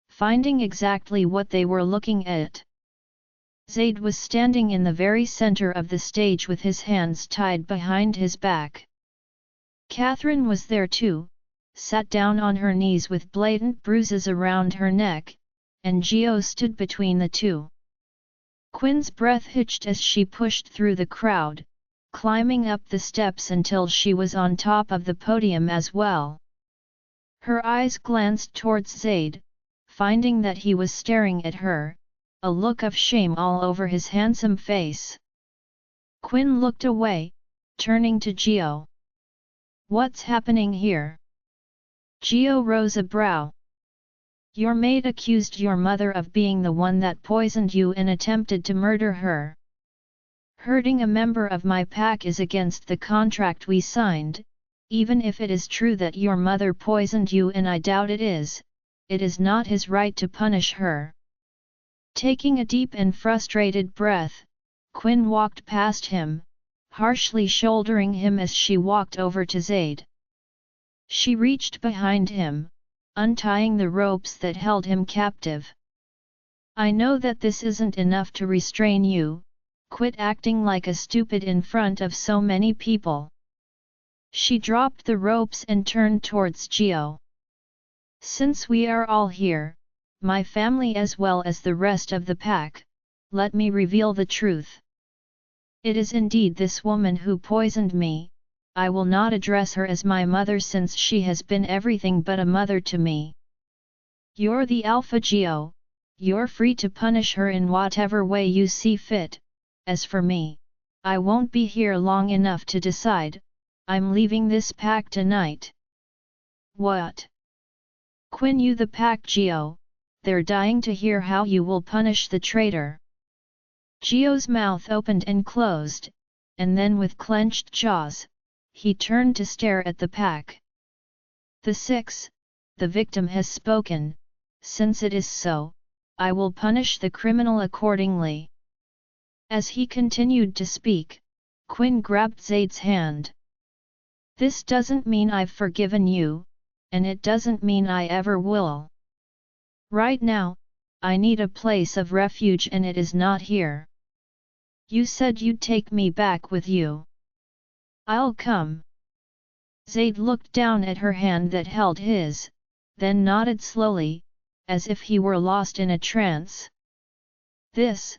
S1: finding exactly what they were looking at. Zade was standing in the very center of the stage with his hands tied behind his back. Catherine was there too, sat down on her knees with blatant bruises around her neck, and Gio stood between the two. Quinn's breath hitched as she pushed through the crowd, climbing up the steps until she was on top of the podium as well. Her eyes glanced towards Zade, finding that he was staring at her, a look of shame all over his handsome face. Quinn looked away, turning to Gio. "What's happening here?" Gio rose a brow. "Your maid accused your mother of being the one that poisoned you and attempted to murder her. Hurting a member of my pack is against the contract we signed. Even if it is true that your mother poisoned you, and I doubt it is not his right to punish her." Taking a deep and frustrated breath, Quinn walked past him, harshly shouldering him as she walked over to Zade. She reached behind him, untying the ropes that held him captive. I know that this isn't enough to restrain you, quit acting like a stupid in front of so many people. She dropped the ropes and turned towards Gio. Since we are all here, my family as well as the rest of the pack, let me reveal the truth. It is indeed this woman who poisoned me. I will not address her as my mother since she has been everything but a mother to me. You're the Alpha Gio, you're free to punish her in whatever way you see fit. As for me, I won't be here long enough to decide. I'm leaving this pack tonight. What? Quinn, you the pack Gio, they're dying to hear how you will punish the traitor. Gio's mouth opened and closed, and then with clenched jaws, he turned to stare at the pack. The six, the victim has spoken, since it is so, I will punish the criminal accordingly. As he continued to speak, Quinn grabbed Zade's hand. This doesn't mean I've forgiven you, and it doesn't mean I ever will. Right now, I need a place of refuge and it is not here. You said you'd take me back with you. I'll come. Zade looked down at her hand that held his, then nodded slowly, as if he were lost in a trance. This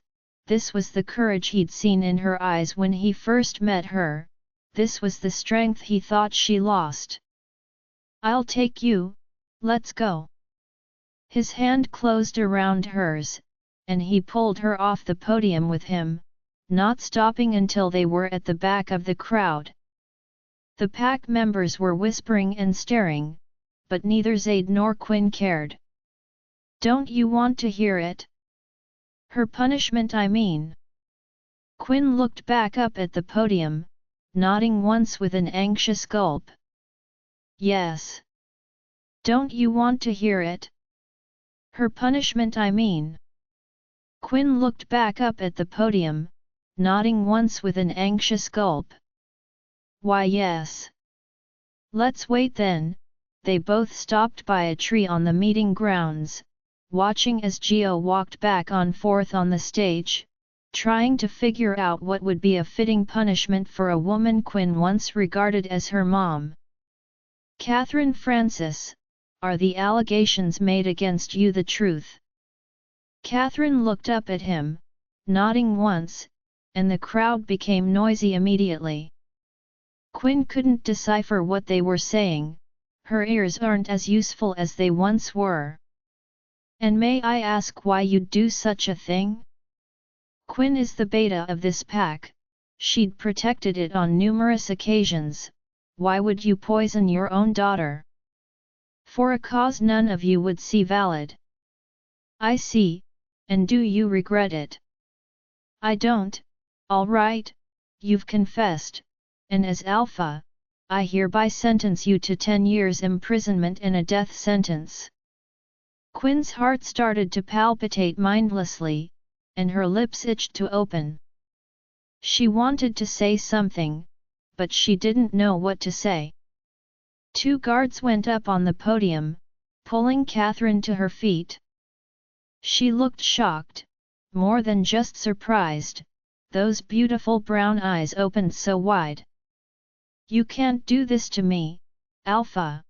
S1: was the courage he'd seen in her eyes when he first met her, this was the strength he thought she lost. I'll take you, let's go. His hand closed around hers, and he pulled her off the podium with him, not stopping until they were at the back of the crowd. The pack members were whispering and staring, but neither Zade nor Quinn cared. Don't you want to hear it? Her punishment, I mean. Quinn looked back up at the podium, nodding once with an anxious gulp. Yes. Don't you want to hear it? Her punishment, I mean. Quinn looked back up at the podium, nodding once with an anxious gulp. Why yes. Let's wait then. They both stopped by a tree on the meeting grounds, watching as Gio walked back and forth on the stage, trying to figure out what would be a fitting punishment for a woman Quinn once regarded as her mom. Catherine Francis, are the allegations made against you the truth? Catherine looked up at him, nodding once, and the crowd became noisy immediately. Quinn couldn't decipher what they were saying, her ears aren't as useful as they once were. And may I ask why you'd do such a thing? Quinn is the beta of this pack, she'd protected it on numerous occasions, why would you poison your own daughter? For a cause none of you would see valid. I see, and do you regret it? I don't. All right, you've confessed, and as Alpha, I hereby sentence you to 10 years imprisonment and a death sentence. Quinn's heart started to palpitate mindlessly, and her lips itched to open. She wanted to say something, but she didn't know what to say. 2 guards went up on the podium, pulling Catherine to her feet. She looked shocked, more than just surprised, those beautiful brown eyes opened so wide. You can't do this to me, Alpha.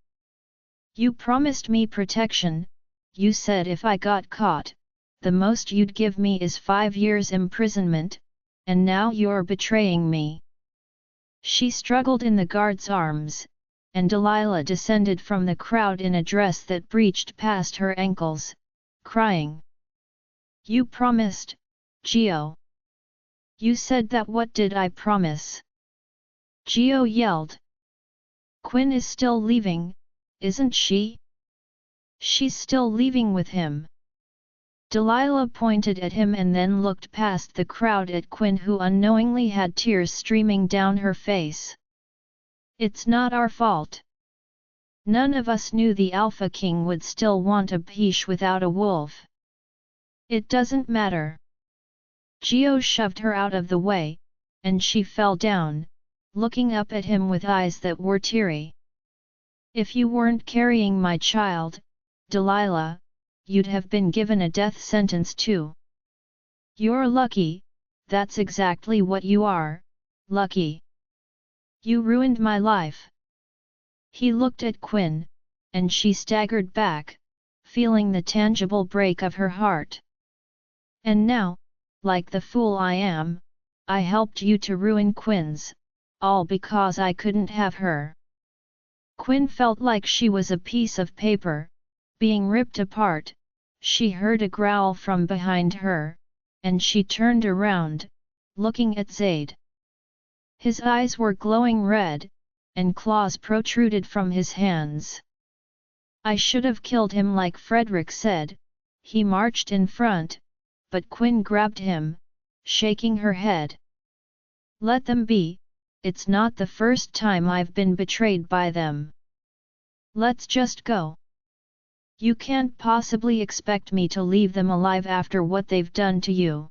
S1: You promised me protection, you said if I got caught, the most you'd give me is 5 years imprisonment, and now you're betraying me. She struggled in the guard's arms, and Delilah descended from the crowd in a dress that breached past her ankles, crying. You promised, Gio. You said that. What did I promise? Gio yelled. Quinn is still leaving, isn't she? She's still leaving with him. Delilah pointed at him and then looked past the crowd at Quinn, who unknowingly had tears streaming down her face. It's not our fault. None of us knew the Alpha King would still want a peach without a wolf. It doesn't matter. Gio shoved her out of the way, and she fell down, looking up at him with eyes that were teary. If you weren't carrying my child, Delilah, you'd have been given a death sentence too. You're lucky, that's exactly what you are, lucky. You ruined my life. He looked at Quinn, and she staggered back, feeling the tangible break of her heart. And now, like the fool I am, I helped you to ruin Quinn's, all because I couldn't have her. Quinn felt like she was a piece of paper, being ripped apart. She heard a growl from behind her, and she turned around, looking at Zade. His eyes were glowing red, and claws protruded from his hands. I should have killed him like Frederick said. He marched in front, but Quinn grabbed him, shaking her head. Let them be, it's not the first time I've been betrayed by them. Let's just go. You can't possibly expect me to leave them alive after what they've done to you.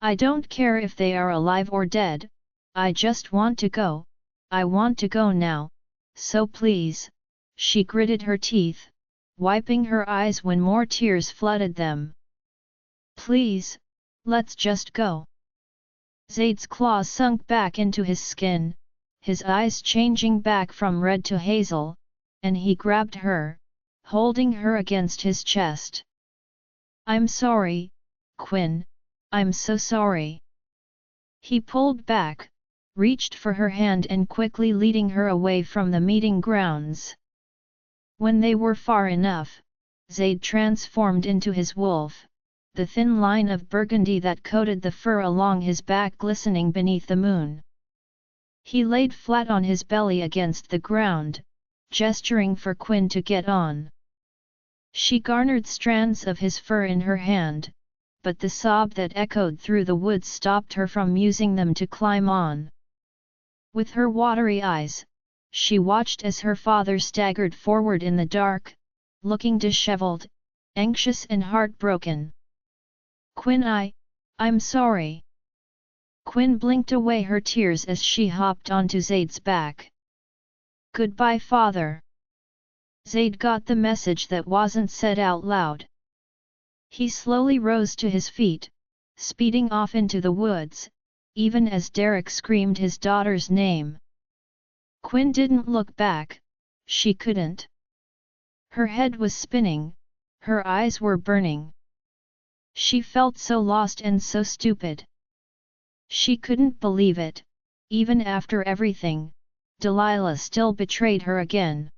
S1: I don't care if they are alive or dead, I just want to go, I want to go now, so please. She gritted her teeth, wiping her eyes when more tears flooded them. Please, let's just go. Zade's claws sunk back into his skin, his eyes changing back from red to hazel, and he grabbed her, holding her against his chest. I'm sorry, Quinn, I'm so sorry. He pulled back, reached for her hand and quickly leading her away from the meeting grounds. When they were far enough, Zade transformed into his wolf, the thin line of burgundy that coated the fur along his back glistening beneath the moon. He laid flat on his belly against the ground, gesturing for Quinn to get on. She garnered strands of his fur in her hand, but the sob that echoed through the woods stopped her from using them to climb on. With her watery eyes, she watched as her father staggered forward in the dark, looking disheveled, anxious and heartbroken. Quinn, I'm sorry. Quinn blinked away her tears as she hopped onto Zade's back. Goodbye, father. Zade got the message that wasn't said out loud. He slowly rose to his feet, speeding off into the woods, even as Derek screamed his daughter's name. Quinn didn't look back, she couldn't. Her head was spinning, her eyes were burning. She felt so lost and so stupid. She couldn't believe it, even after everything, Delilah still betrayed her again.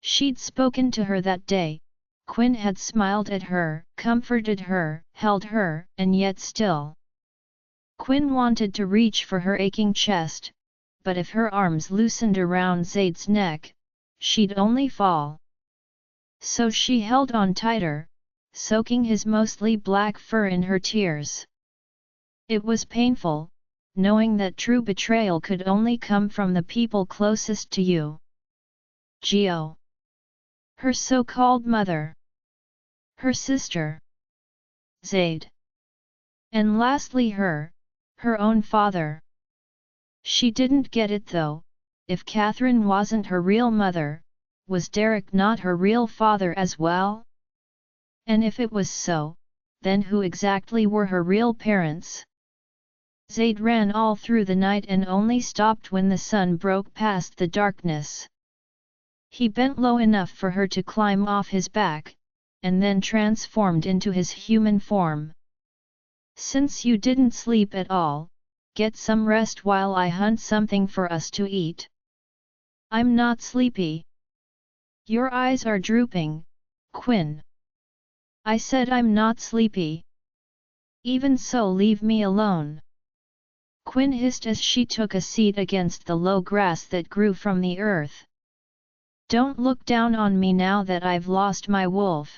S1: She'd spoken to her that day, Quinn had smiled at her, comforted her, held her, and yet still. Quinn wanted to reach for her aching chest, but if her arms loosened around Zade's neck, she'd only fall. So she held on tighter, soaking his mostly black fur in her tears. It was painful, knowing that true betrayal could only come from the people closest to you. Gio. Her so-called mother. Her sister. Zade. And lastly her own father. She didn't get it though. If Catherine wasn't her real mother, was Derek not her real father as well? And if it was so, then who exactly were her real parents? Zade ran all through the night and only stopped when the sun broke past the darkness. He bent low enough for her to climb off his back, and then transformed into his human form. Since you didn't sleep at all, get some rest while I hunt something for us to eat. I'm not sleepy. Your eyes are drooping, Quinn. I said I'm not sleepy. Even so, leave me alone. Quinn hissed as she took a seat against the low grass that grew from the earth. Don't look down on me now that I've lost my wolf.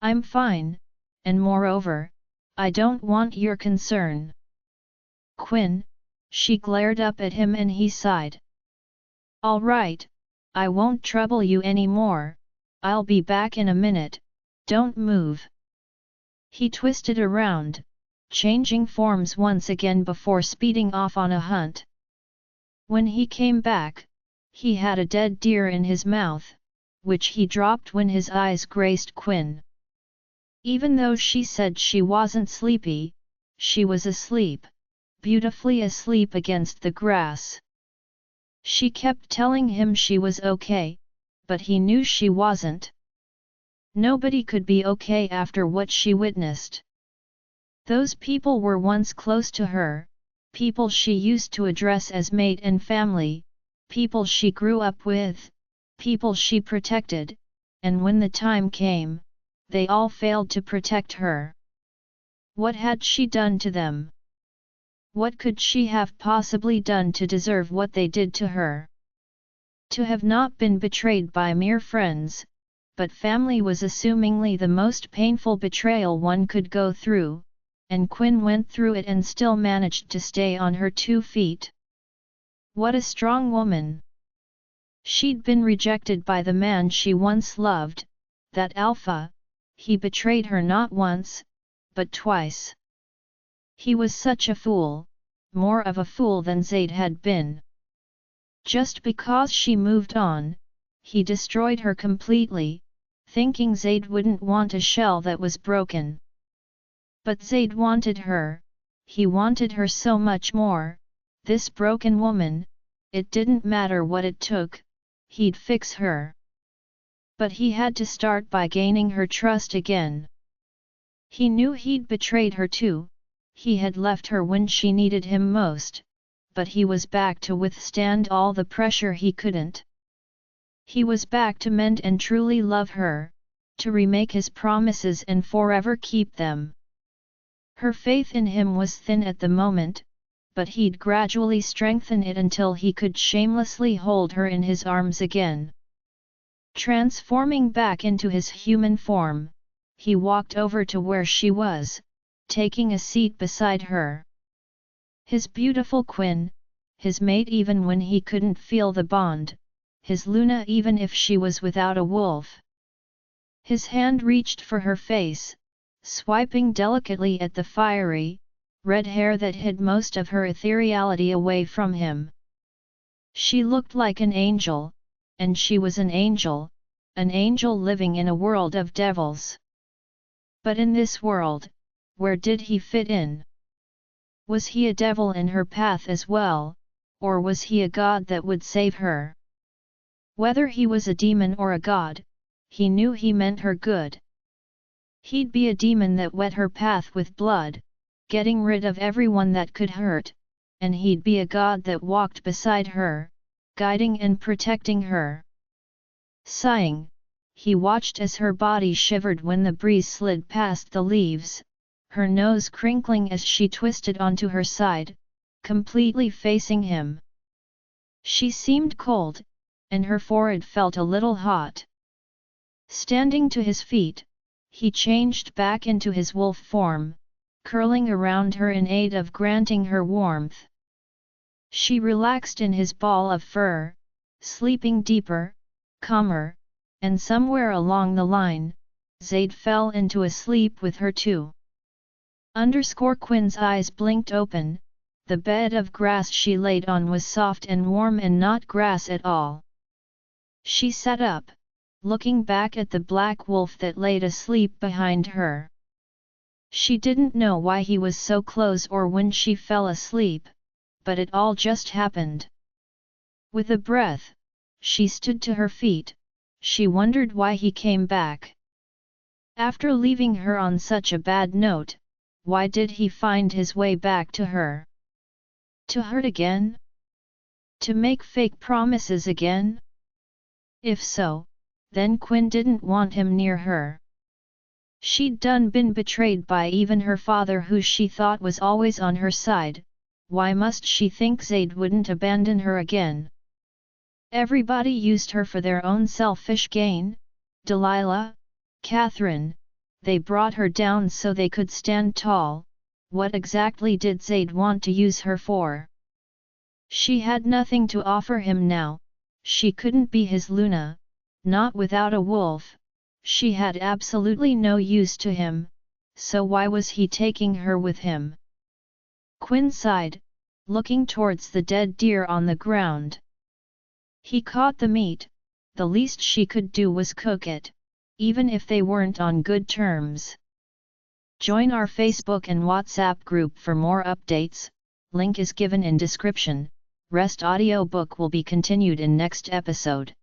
S1: I'm fine, and moreover, I don't want your concern. Quinn, she glared up at him and he sighed. All right, I won't trouble you anymore, I'll be back in a minute, don't move. He twisted around, changing forms once again before speeding off on a hunt. When he came back, he had a dead deer in his mouth, which he dropped when his eyes graced Quinn. Even though she said she wasn't sleepy, she was asleep, beautifully asleep against the grass. She kept telling him she was okay, but he knew she wasn't. Nobody could be okay after what she witnessed. Those people were once close to her, people she used to address as mate and family, people she grew up with, people she protected, and when the time came, they all failed to protect her. What had she done to them? What could she have possibly done to deserve what they did to her? To have not been betrayed by mere friends, but family was assumingly the most painful betrayal one could go through, and Quinn went through it and still managed to stay on her 2 feet. What a strong woman! She'd been rejected by the man she once loved, that alpha. He betrayed her not once, but twice. He was such a fool, more of a fool than Zade had been. Just because she moved on, he destroyed her completely, thinking Zade wouldn't want a shell that was broken. But Zade wanted her, he wanted her so much more, this broken woman, it didn't matter what it took, he'd fix her. But he had to start by gaining her trust again. He knew he'd betrayed her too, he had left her when she needed him most, but he was back to withstand all the pressure he couldn't. He was back to mend and truly love her, to remake his promises and forever keep them. Her faith in him was thin at the moment, but he'd gradually strengthen it until he could shamelessly hold her in his arms again. Transforming back into his human form, he walked over to where she was, taking a seat beside her. His beautiful Quinn, his mate even when he couldn't feel the bond, his Luna even if she was without a wolf. His hand reached for her face, swiping delicately at the fiery, red hair that hid most of her ethereality away from him. She looked like an angel, and she was an angel living in a world of devils. But in this world, where did he fit in? Was he a devil in her path as well, or was he a god that would save her? Whether he was a demon or a god, he knew he meant her good. He'd be a demon that wet her path with blood, getting rid of everyone that could hurt, and he'd be a god that walked beside her, guiding and protecting her. Sighing, he watched as her body shivered when the breeze slid past the leaves, her nose crinkling as she twisted onto her side, completely facing him. She seemed cold, and her forehead felt a little hot. Standing to his feet, he changed back into his wolf form, curling around her in aid of granting her warmth. She relaxed in his ball of fur, sleeping deeper, calmer, and somewhere along the line, Zade fell into a sleep with her too. Quinn's eyes blinked open, the bed of grass she laid on was soft and warm and not grass at all. She sat up, looking back at the black wolf that laid asleep behind her. She didn't know why he was so close or when she fell asleep, but it all just happened. With a breath, she stood to her feet, she wondered why he came back. After leaving her on such a bad note, why did he find his way back to her? To hurt again? To make fake promises again? If so, then Quinn didn't want him near her. She'd been betrayed by even her father who she thought was always on her side, why must she think Zade wouldn't abandon her again? Everybody used her for their own selfish gain, Delilah, Catherine, they brought her down so they could stand tall, what exactly did Zade want to use her for? She had nothing to offer him now, she couldn't be his Luna, not without a wolf, she had absolutely no use to him, so why was he taking her with him? Quinn sighed, looking towards the dead deer on the ground. He caught the meat, The least she could do was cook it, even if they weren't on good terms. Join our Facebook and WhatsApp group for more updates, link is given in description. Rest audiobook will be continued in next episode.